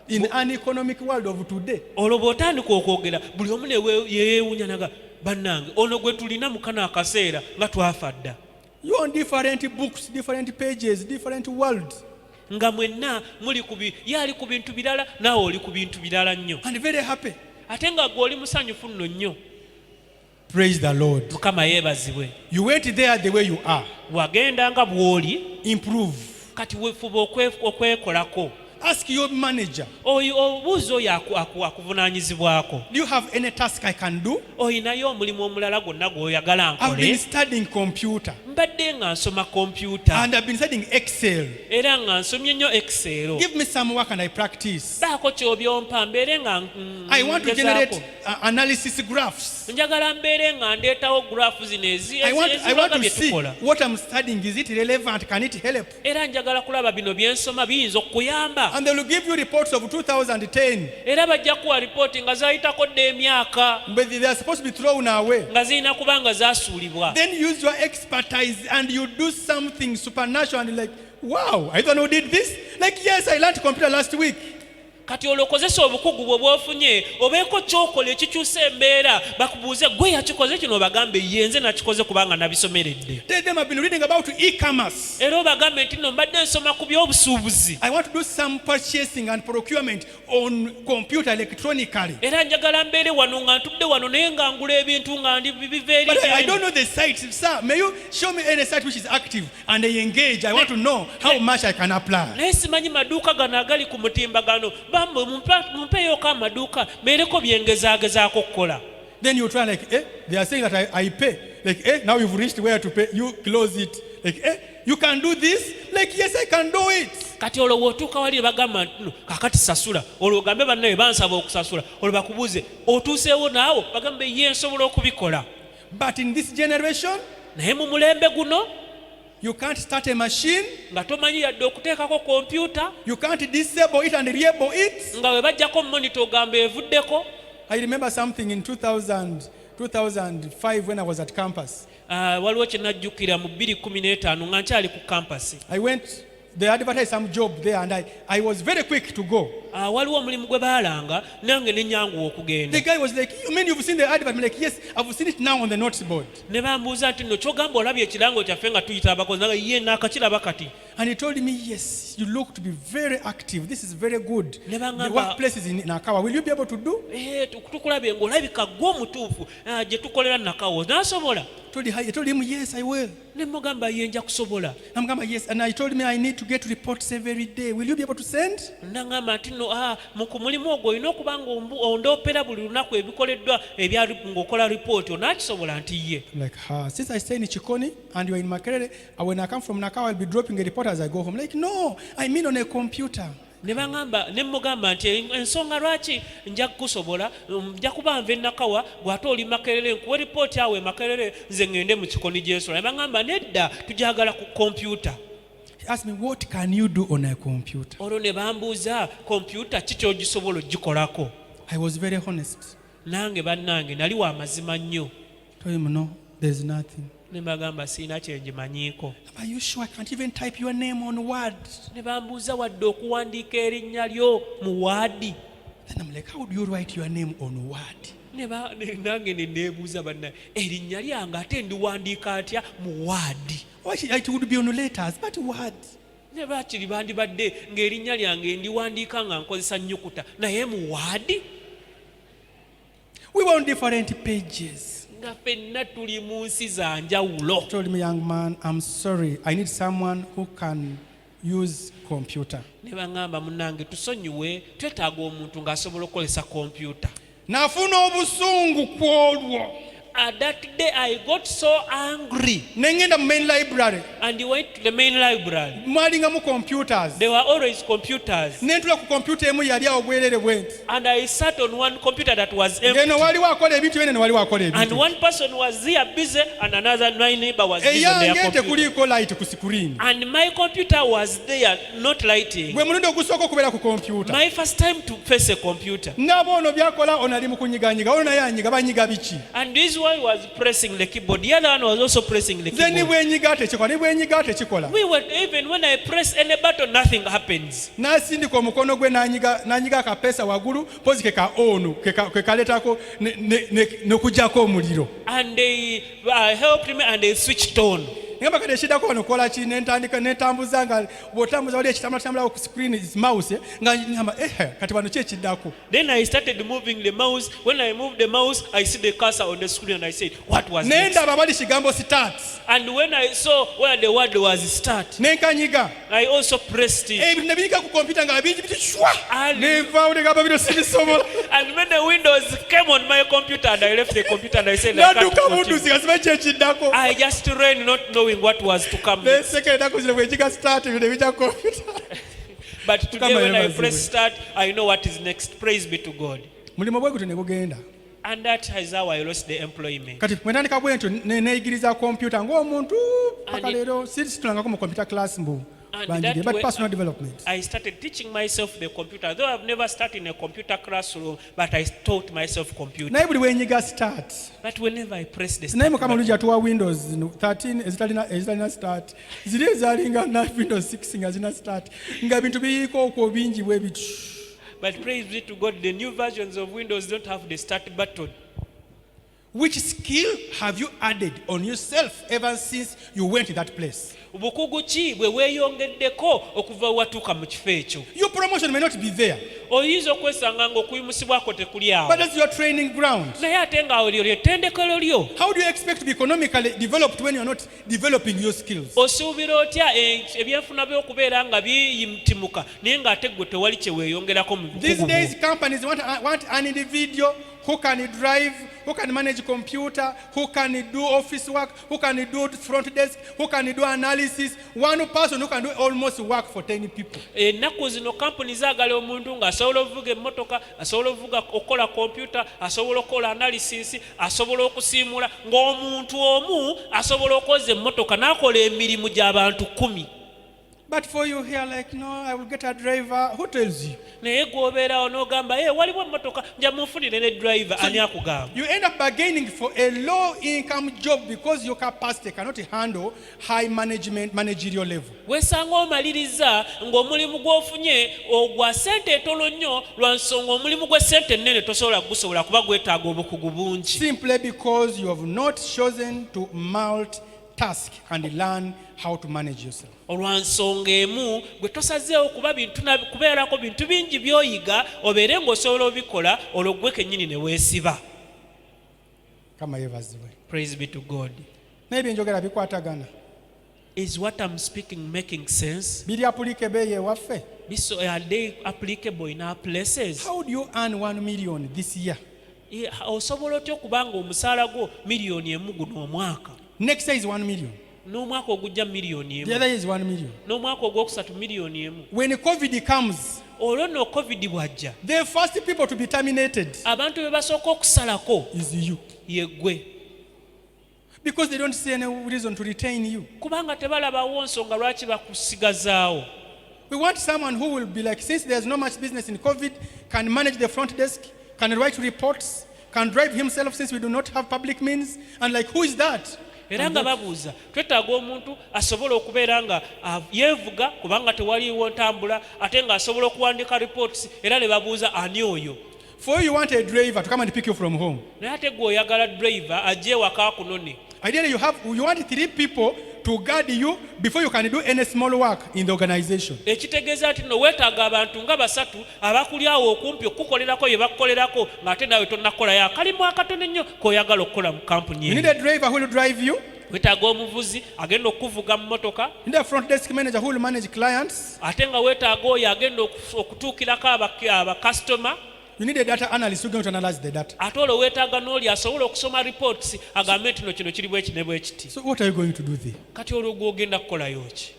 in an economic world of today? Olwo bw'otandika okwogera buli omu ne yeewuunya naga bannange ono gwe tulina mu kano akaseera nga twafa dda. You on different books, different pages, different worlds. Nga mwenna muli ye ali ku bintu birala naawe oli ku bintu birala nnyo. And very happy. Ate nga gwe oli musanyufu nno nnyo. Praise the Lord. Mukama yeebazibwe. You went there the way you are. Wagenda nga bw'oli. Improve. Kati weefuba okwekolako. Ask your manager, obuuza oyo akuvunaanyizibwako, do you have any task I can do? oyinayo omulimu omulala gwonna gw'oyagala I've been nkole? studying computer Mbadde nga nsoma kompyuta and I've been studying Excel. era nga nsomye nnyo Excel. Give me some work and I practice. Baako ky'obyompa mbeere nga I want to ngezaako. generate analysis graphs. Njagala mbeere nga ndeetawo graph zino I want eziraga to bye see tukola. what I'm studying. Is it relevant? Can it help? Era njagala kulaba bino bye nsoma biyinza okukuyamba. And they will give you reports of 2010. Era bajja kuwa ripooti nga zayitako dda emyaka But they are supposed to be thrown away. nga zirina kuba nga zaasuulibwa. Then use your expertise and you do something supernatural and you're like, wow, I don't know who did this. Like, yes, I learned computer last week. Kati olokozesa obukugu bwe bwofunye obeeko kyokola ekikyusa embeera bakubuuze gwe yakikoze kino obagambe ye nze nakikoze kubanga nabisomeredde. Tell them I've been reading about e-commerce. Era obagambe nti nno mbadde nsoma ku by'obusuubuzi. I want to do some purchasing and procurement on computer electronically. Era njagala mbeere wano nga ntudde wano naye nga ngula ebintu nga biva eri But I gyange. don't know the site. Sir, may you show me any site which is active and I engage? I want to know how much I can apply. Naye simanyi maduuka gano agali ku mutimbagano bambe mumpeeyoko amaduuka mbeereko byengezaagezaako okukola. Then you try like, they are saying that I pay. Like, now you've reached where to pay. You close it. Like, you can do this? Like, yes, I can do it. Kati olwo bw'otuuka wali bagamba nti no kakati sasula olwo ogambe bannaye bansaba okusasula olwo bakubuuze otuuseewo naawo bagambe ye nsobola okubikola. But in this generation, naye mu mulembe guno you can't start a machine. nga tomanyi yadde okuteekako kompyuta You can't disable it and enable it. nga we bajjako monita ogamba evuddeko. I remember something in 2005 when I was at campus. Waliwo kye najjukira mu 2015 nga nkyali ku kampasi. I went, they advertised some job there and I was very quick to go. Waliwo omulimu gwe baalanga nange ne nyanguwa okugenda. The guy was like, you mean you've seen the advert? I'm like, yes, I've seen it now on the notes board. Ne bambuuza nti nno kyogamba olabye ekirango kyaffe nga tuyita abakozi naga ye naakakiraba kati. And he told me, yes, you look to be very active. This is very good. Ne The bangamba workplace is in Nakawa. Will you be able to do? tukulabye ng'olabika gwe omutuufu gye tukolera Nakawo n'asobola. I told him, yes, I will. Ne mugamba ye nja kusobola. I'm going, yes. And I told me I need to get reports every day. Will you be able to send? Nangamba nti nno ku mulimu ogwo olina okuba nga ondoopera buli lunaku ebikoleddwa ng'okola ripooti onaakisobola nti ye. I'm like, since I stay in Chikoni and you're in Makerere, when I come from Nakawa, I'll be dropping a report as I go home. Like, no, I mean on a computer. Ne mugamba nti ensonga lwaki nja kusobola nja kuba nve Nakawa gwate oli Makerere nkuwe ripooti awe Makerere nze ngende mu Kikoni gy'ensonga. Ne bangamba nedda tujagala ku kompyuta. He asked me, what can you do on a computer? Olwo ne bambuuza kompyuta ki ky'ogisobola ogikolako. I was very honest. Nange bannange nali wa mazima nnyo. Told him, no, there's nothing. Ne bagamba siina kyengimanyiiko. Are you sure I can't even type your name on Word? Ne bambuuza wadde okuwandiika erinnya lyo mu waadi. Then I'm like, how do you write your name on Word? Nange ne neebuuza bannaye erinnya lyange ate ndiwandiika atya mu waadi. It would be on letters, but Word. Ne bakiri bandibadde ng'erinnya lyange ndiwandiika nga nkozesa nnyukuta naye mu waadi. We were on different pages. Nga ffenna tuli mu nsi za njawulo. Told me, young man, I'm sorry. I need someone who can use computer. Ne bangamba munnange tusonyiwe twetaaga omuntu ng'asobola okukozesa kompyuta. Nafuna obusungu kwolwo. That day I got so angry Nengenda mu main library. and he went to the main library. Mwalingamu computers. There were always computers. Nentula ku computer emu yali awo bwerere bwenti. And I sat on one computer that was empty. Ngeno waliwo akola ebintu bene waliwo akola And ebintu. one person was here busy and another my neighbor was busy on their Eyange computer. tekuliko light ku screen. And my computer was there not lighting. Gwe mulundi ogusooka okubeera ku computer. My first time to face a computer. Nabo ono byakola ono ali mu kunyiganyiga ono naye anyiga banyiga biki. And this one was pressing the keyboard. The other one was also pressing the Nze ni keyboard. bwenyiga tekikola ne bwenyiga tekikola. We were even when I press any button, nothing happens. N'asindika omukono gwe n'anyiga akapeesa waggulu pozi ke ka ono ke kaleetako ne kujjako omuliro. And they helped me and they switched on. ngamba kati ekiddako wano kola ki nentandika netambuza nga bw'otambuza wali ekitambula ku screen is mouse nga ngamba kati wano ki ekiddako. Then I started moving the mouse. When I moved the mouse, I see the cursor on the screen and I said, what was this? Nendaba bali kigambo start. And when I saw where the word was start, Nenkanyiga. I also pressed it. Ebintu ne biyiga ku computer nga bingi biti shwa. And- Nenvaawo ne gamba bino sibisobola. And when the windows came on my computer and I left the computer and I said, I can't Nadduka continue. buddusi nga simanyi ki ekiddako. I just ran not knowing what was to come next. Neseka ennaku zino bwekiga start ebyo ne bijja ku computer. But today Kama when I yebazibwe. press start, I know what is next. Praise be to God. Mulimu bwe gutyo ne gugenda. And that is how I lost the employment. Kati bwentandika bwe ntyo neeyigiriza computer ng'omuntu paka And- leero situlangako mu computer class mbu And banjige that but way, personal development. I started teaching myself the computer. Though I've never started in a computer classroom, but I taught myself computer. naye buli wenyiga start But whenever I press the naye start mukama button, olungi atuwa windows 13 ezitalina start ziri ezalinga na windows 6 nga zina start nga bintu biyiiko okwo bingi bwe bityo. but praise be to God, the new versions of Windows don't have the start button. Which skill have you added on yourself ever since you went to that place? Bukugu ki bwe weeyongeddeko okuva watuuka mu kifo ekyo? Your promotion may not be there, Oyinza okwesanga ng'okuyimusibwako tekuli but awo. that's your training ground. Naye ate ng'awo lyo ly'ettendekero lyo. How do you expect to be economically developed when you're not developing your skills? Osuubira otya ebyenfuna by'okubeera nga biyitimuka naye ng'ate gwe tewali kye weeyongerako mu These bukugu days, bwo? companies want an individual who can drive, who can manage computer, who can do office work, who can do front desk, who can do analysis. One person who can do almost work for 10 people. Ennaku zino kampuni zaagala omuntu ng'asobola okuvuga emmotoka, asobola okukola computer, asobola okukola analysis, asobola okusiimula, ng'omuntu omu asobola okwoza emmotoka n'akola emirimu gy'abantu 10. But for you here, like, no, I will get a driver. Who tells you? Naye gw'obeerawo n'ogamba waliwo emmotoka nja munfunire ne driver, ani akugamba? You end up bargaining for a low income job because your capacity cannot handle high managerial level. Weesanga omaliriza ng'omulimu gw'ofunye ogwa ssente etono nnyo lwa nsonga omulimu gw'essente ennene tosobola gusobola kuba gwetaaga obukugu bungi. Simply because you have not chosen to multitask and learn how to manage yourself. Olwa nsonga emu gwe tosazeewo kubeerako bintu bingi by'oyiga obeere ng'osobola obikola olwo gwe kennyini ne weesiba. Kama yebazibwe. Praise be to God. Naye byenjogera bikwatagana. Is what I'm speaking making sense? Biri applicable ewaffe. Are they applicable in our places? How do you earn 1 million this year? Osobola otya okubanga omusaala gwo miliyoni emu guno omwaka? Next year is 1 million. N'omwaka ogujja miliyoni The emu. other year is 1 million. N'omwaka ogwokusatu miliyoni emu. When COVID comes, Olwo nno covid bw'ajja, the first people to be terminated abantu be basooka okusalako is you. ye ggwe. Because they don't see any reason to retain you. Kubanga tebalabawo nsonga lwaki bakusigazaawo. We want someone who will be like, since there's no much business in COVID, can manage the front desk, can write reports, can drive himself since we do not have public means. And like, who is that? Era nga babuuza twetaaga omuntu asobola okubeera nga yeevuga kubanga tewaliiwo ntambula ate ng'asobola okuwandiika reports era ne babuuza ani oyo. For you want a driver to come and pick you from home. Naye ate gwe oyagala driver ajje ewaka kunone. Ideally, you want 3 people to guard you before you can do any small work in the organization. Ekitegeeza ati no weetaaga abantu nga 3 abakuli awo okumpi okukolerako bye bakukolerako ng'ate naawe tonnakolayo akalimu akatono ennyo k'oyagala okukola mu kampuni You need eyo. a driver who will drive you. Weetaaga omuvuzi agenda okuvuga mu motoka, You need a front desk manager who will manage clients. ate nga weetaaga oyo agenda okutuukirako abakasitoma. You need a data analyst who's going to analyze the data. Ate olwo weetaaga n'oli asobola okusoma reports agambe nti kino kiri bwe ki ne bwe kiti. So what are you going to do there? Kati olwo gw'ogenda kukolayo ki?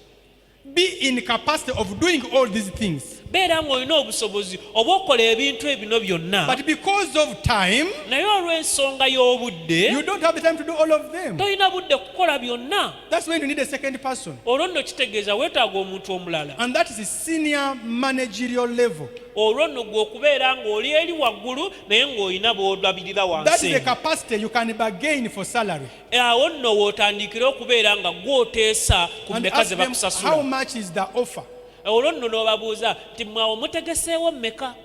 Be in capacity of doing all these things. Beera ng'olina obusobozi obw'okola ebintu ebino byonna, But because of time, naye olw'ensonga y'obudde you don't have the time to do all of them. tolina budde kukola byonna. That's when you need a second person. Olwo nno kitegeeza weetaaga omuntu omulala. And that is the senior managerial level. Olwo nno gwe okubeera ng'oli eri waggulu naye ng'olina b'olabirira That is the wansi. capacity you can bargain for salary. Awo nno w'otandikira okubeera nga gw'oteesa ku And mmeka ask ze them how bakusasula. much is the offer. Olwo nno n'obabuuza nti mwawo mutegeseewo mmeka?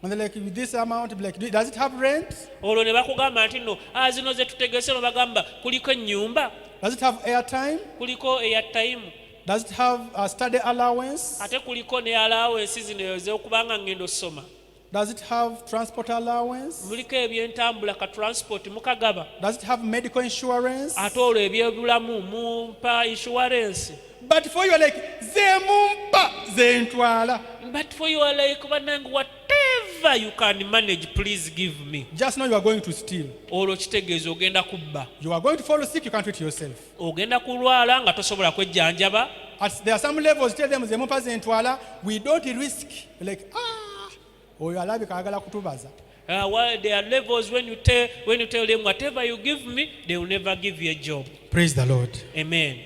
And they're like, with this amount, be like, does it have rent? Olwo ne bakugamba nti nno zino ze tutegese no bagamba kuliko ennyumba. Does it have airtime? kuliko airtime, Does it have a study allowance? ate kuliko ne allowance zino ez'okubanga ngendo soma. Does it have transport allowance? Muliko ebyentambula ka transport mukagaba. Does it have medical insurance? Ate olwo ebyobulamu mumpa insurance. But for you are like, ze mumpa, ze ntwala. But for you are like, whatever you can manage, please give me. Just know you are going to steal. Olwo kitegeeza ogenda kubba. You are going to fall sick, you can't treat yourself. Ogenda kulwala nga tosobola kwejjanjaba. There are some levels, tell them, ze mumpa, ze ntwala. We don't risk. Like, oyo alabika agala kutubaza. While there are levels when you tell them whatever you give me, they will never give you a job. Praise the Lord. Amen.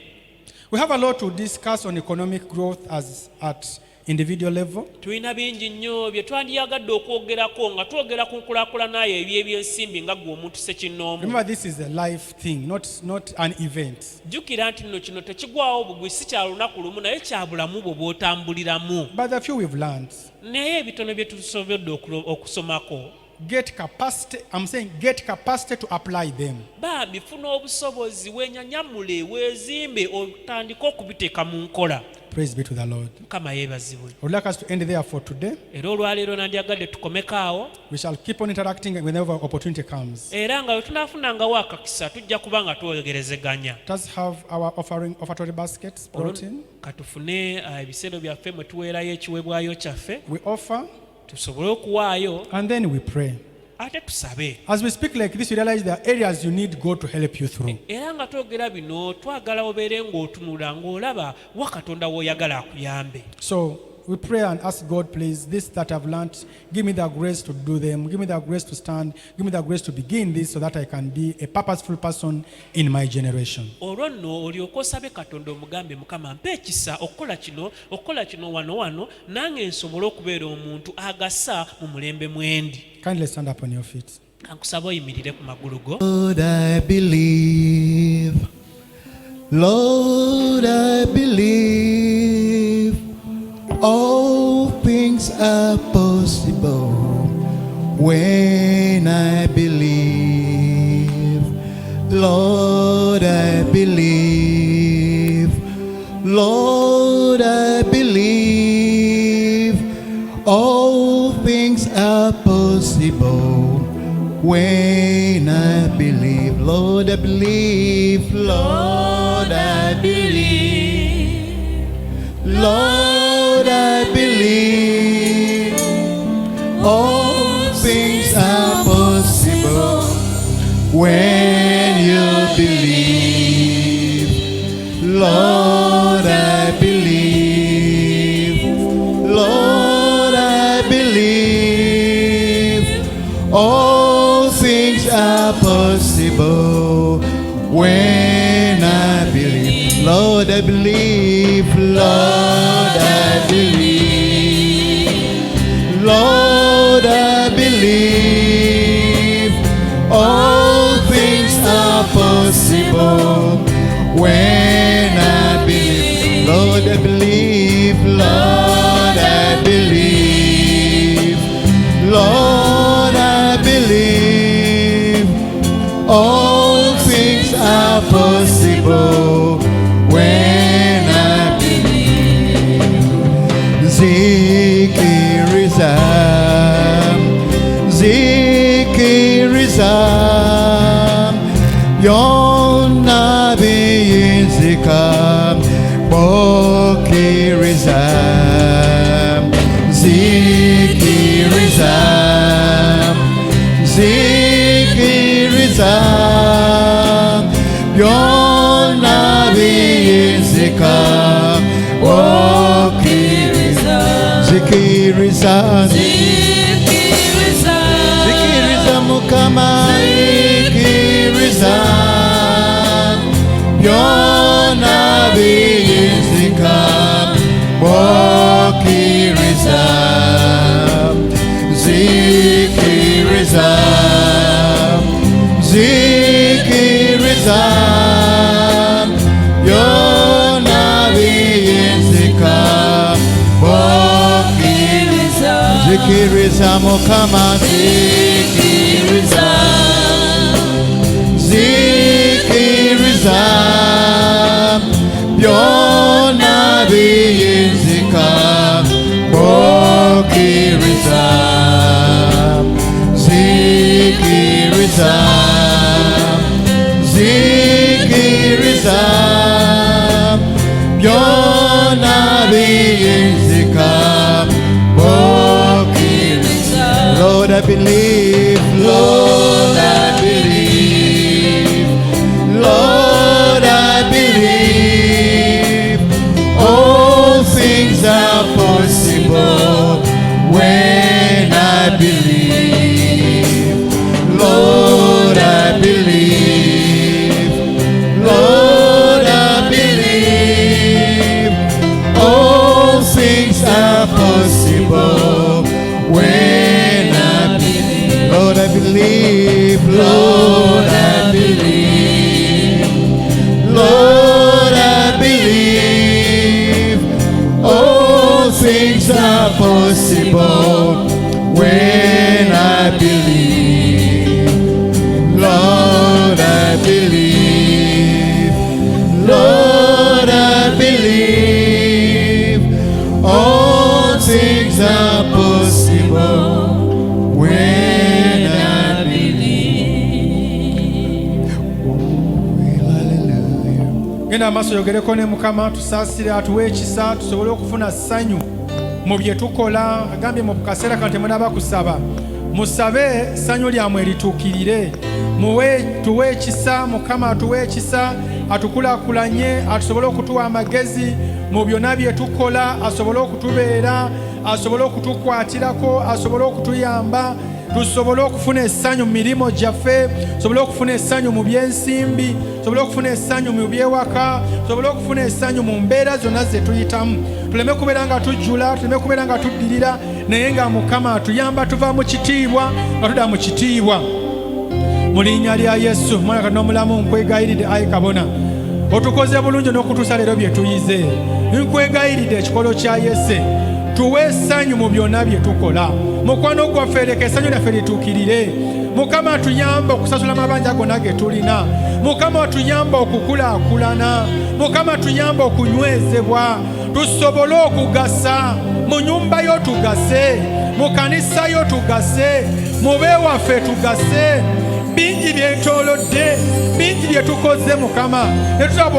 We have a lot to discuss on economic growth at individual level. Tulina bingi nnyo bye twandiyagadde okwogerako nga twogera ku nkulaakulana eby'ebyensimbi nga gwe omuntu sekinnoomu. Remember, this is a life thing, not an event. Jjukira nti nno kino tekigwawo bugwi si kya lunaku lumu naye kya bulamu bwe bw'otambuliramu. But the few we've learned. Naye ebitono bye tusobodde okusomako. Get capacity, I'm saying get capacity to apply them. Bambi funa obusobozi wenyanyamule weezimbe otandike okubiteeka mu nkola. Praise be to the Lord. Mukama yeebazibwe. I would like us to end there for today. Era olwaleero nandyagadde tukomeko awo. We shall keep on interacting whenever opportunity comes. Era nga bwe tunaafunangawo akakisa tujja kuba nga twogerezeganya. Let us have our offertory baskets brought in. Katufune ebiseero byaffe mwe tuweerayo ekiweebwayo kyaffe. We offer. Tusobole okuwaayo. And then we pray. Ate tusabe. As we speak like this, you realize there are areas you need God to help you through. Era nga twogera bino twagala obeere ng'otunula ng'olaba wa Katonda w'oyagala akuyambe. So we pray and ask God, please, this that I've learned, give me the grace to do them. Give me the grace to stand. Give me the grace to begin this so that I can be a purposeful person in my generation. Olwo nno olyoka osabe Katonda omugambe Mukama mpa ekisa okukola kino wano nange nsobole okubeera omuntu agasa mu mulembe mwendi. Kindly stand up on your feet. Nkusaba oyimirire ku magulu go. Lord, I believe. Lord, I believe. All things are possible when I believe. Lord, I believe. Lord, I believe. All things are possible when I believe. Lord, I believe. Lord, I believe. Lord, I believe. All things are possible when you believe. Lord, I believe. Lord, I believe. All things are possible when I believe. Lord, I believe. Lord, I believe. Lord, I believe. All things are possible when I believe. Lord, I believe. Lord, I believe. Lord, I believe. All things are possible when I believe. Zikirizam, Zikirizam, Yon Nabi Zikam, Bokirizam, Zikirizam, Zikirizam, Yon Nabi Zikam, Bokirizam, Zikirizam, Zikirizam, Mukama, Zikirizam, Yon Nabi Zikam, Bokirizam, Zikirizam, Zikirizam, Yon Nabi Zikam, Bokirizam, Zikirizam, Mukama, Zikirizam, Zikirizam, byonna biyinzika bokkiriza zikiriza zikiriza byonna biyinzika bokkiriza. Lord, I believe, Lord, I believe, Lord, I believe all things are possible when I believe. Lord, I believe, Lord, I believe all things are possible when I believe. Lord, I believe, Lord, I believe, Lord, I believe all things are possible when I believe. Lord, I believe, Lord, I believe all things are possible when I believe. Hallelujah. Genda amaaso yogereko ne Mukama tusaasire atuwe ekisa tusobole okufuna ssanyu mu bye tukola. Agambye mu kaseera kano temunaba kusaba, musabe ssanyu lyammwe erituukirire. Tuwe ekisa, Mukama atuwe ekisa, atukulaakulanye, atusobole okutuwa amagezi mu byonna bye tukola, asobole okutubeera, asobole okutukwatirako, asobole okutuyamba, tusobole okufuna essanyu mu mirimo gyaffe, tusobole okufuna essanyu mu byensimbi, tusobole okufuna essanyu mu byewaka, tusobole okufuna essanyu mu mbeera zonna ze tuyitamu. Tuleme kubeera nga tujjula, tuleme kubeera nga tuddirira, naye nga Mukama atuyamba tuva mu kitiibwa nga tudda mu kitiibwa. Mu linnya lya Yesu, Mwana Katonda omulamu, nkwegayiridde ayi Kabona, otukoze bulungi n'okutuusa leero bye tuyize. Nkwegayiridde ekikolo kya Yese, tuwe essanyu mu byonna bye tukola. Mukwano gwaffe leka essanyu lyaffe lituukirire. Mukama atuyamba okusasula amabanja gonna ge tulina. Mukama atuyamba okukulaakulana. Mukama atuyamba okunywezebwa, tusobole okugasa mu nnyumba yo, tugase mu kanisa yo, tugase mu beewaffe, tugase. Bingi byetolodde, bingi bye tukoze Mukama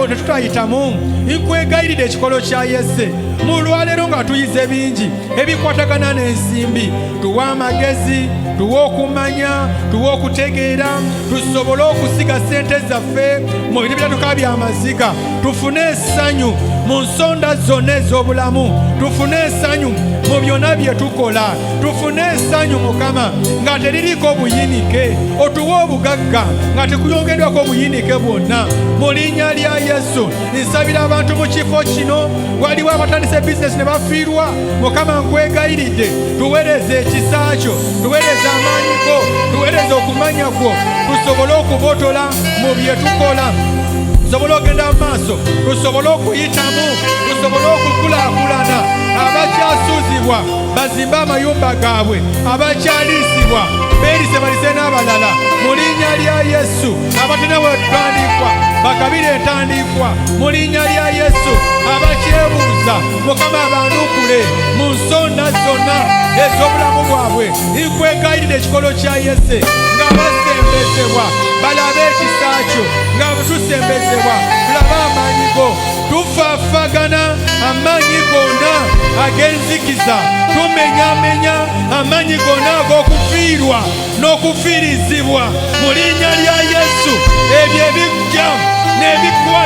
ne tutayitamu. Nkwegayiridde ekikolo kya Yese, mu lwaleero nga tuyize bingi ebikwatagana n'ensimbi, tuwe amagezi, tuwe okumanya, tuwe okutegeera, tusobole okusiga ssente zaffe mu bintu byatuka by'amaziga, tufune essanyu mu nsonda zonna ez'obulamu, tufune essanyu mu byonna bye tukola, tufune essanyu Mukama nga teririiko obuyinike, otuwe obugagga nga tekuyongeddwako obuyinike bwonna. Mu linnya lya Yesu nsabira abantu mu kifo kino, waliwo abatandise bizinesi ne bafiirwa. Mukama nkwegayiridde, tuweereze ekisa kyo, tuweereze amaanyi go, tuweereze okumanya kwo, tusobole okubotola mu bye tukola, tusobole okugenda mu maaso, tusobole okuyitamu, tusobole okukulaakulana. Abakyasuuzibwa bazimbe amayumba gaabwe, abakyaliisibwa beerise balise n'abalala. Mu linnya lya Yesu, abatena bwetutandikwa bakabire entandikwa. Mu linnya lya Yesu, abakyebuuza Mukama abanukule mu nsonda zonna ez'obulamu bwabwe. Nkwegayiridde ekikolo kya Yese nga basembezebwa balabe ekisa kyo, nga tusembezebwa tulabe amaanyi go, tufaafagana amaanyi gonna ag'enzikiza, tumenyamenya amaanyi gonna ag'okufiirwa n'okufiirizibwa. Mu linnya lya Yesu, ebyo ebijja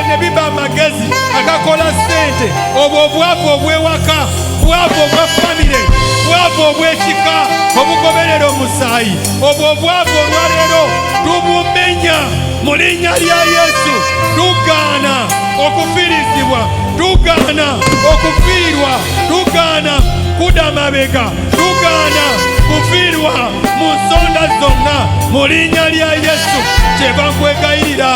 ne biba amagezi agakola ssente, obwo obwavu obw'ewaka, bwavu obwa famire, bwavu obw'ekika obugoberera omusaayi, obwo obwavu olwaleero tubumenya mu linnya lya Yesu. Tugaana okufiirizibwa, tugaana okufiirwa, tugaana kudda mabega, tugaana kufiirwa mu nsonda zonna mu linnya lya Yesu. Kyeva nkwegayirira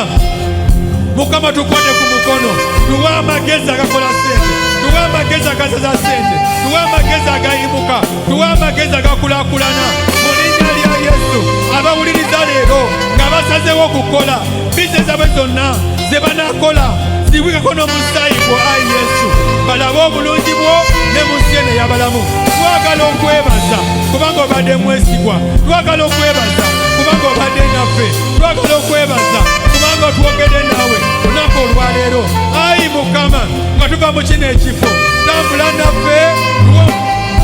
Mukama, tukwate ku mukono, tuwe amagezi agakola ssente, tuwe amagezi agazaza ssente, tuwe amagezi agayimuka, tuwe amagezi agakulaakulana mu linnya lya Yesu. Abawuliriza leero nga basazeewo okukola bizinesi zaabwe zonna ze banaakola tusibwikako n'omusaayi gwo ayi Yesu balabe obulungi bwo ne mu nsi eno ey'abalamu. Twagala okwebaza kubanga obadde mwesigwa, twagala okwebaza kubanga obadde naffe, twagala okwebaza kubanga otwogedde naawe olunaku olwaleero. Ayi Mukama, nga tuva mu kino ekifo, tambula naffe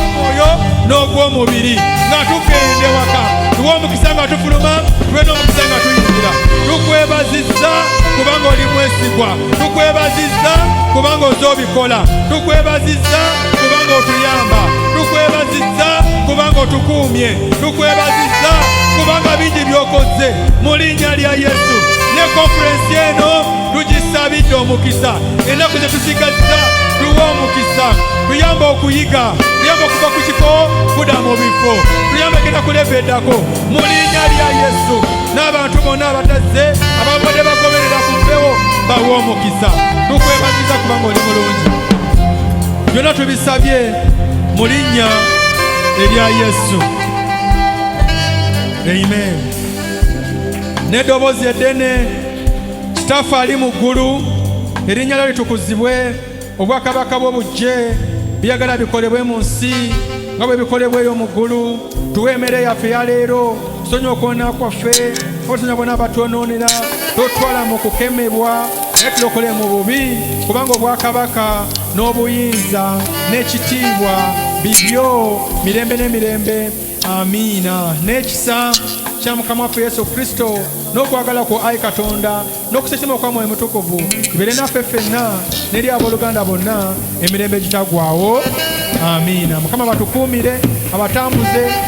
omwoyo n'ogw'omubiri nga tugende waka. Tuwe omukisa nga tufuluma, tuwe n'omukisa nga tuyingira. Tukwebazizza kubanga oli mwesigwa, tukwebazizza kubanga oza obikola, tukwebazizza kubanga otuyamba, tukwebazizza kubanga otukuumye, tukwebazizza kubanga bingi by'okoze mu linnya lya Yesu. Ne konferensi eno tugisabidde omukisa, ennaku ze tusigazza tuwe omukisa, tuyamba okuyiga, tuyamba okuva ku kifo kuda mu bifo, tuyamba genda kulebeddako mu linnya lya Yesu. N'abantu bonna abatazze ababadde bagoberera ku mpewo bawe omukisa. Tukwebaziza kubanga oli mulungi. Byonna tubisabye mu linnya erya Yesu. Amen. N'eddoboozi eddene, Kitaffe ali mu ggulu, erinnya lyo litukuzibwe, obwakabaka bwo bujje, byagala bikolebwe mu nsi nga bwe bikolebweyo mu ggulu. Tuwe emmere yaffe ya leero, tusonyiwe okwonoona kwaffe, tusonyiwe bonna abatwonoonera, totwala mu kukemebwa, naye tulokole mu bubi, kubanga obwakabaka n'obuyinza n'ekitiibwa bibyo mirembe n'emirembe. Amiina. N'ekisa kya Mukama waffe Yesu Kristo n'okwagala kwo ayi Katonda n'okusiima kwa Mwoyo Mutukuvu bibeere naffe ffenna n'eri abooluganda bonna emirembe gitagwawo. Amiina. Mukama batukuumire, abatambuze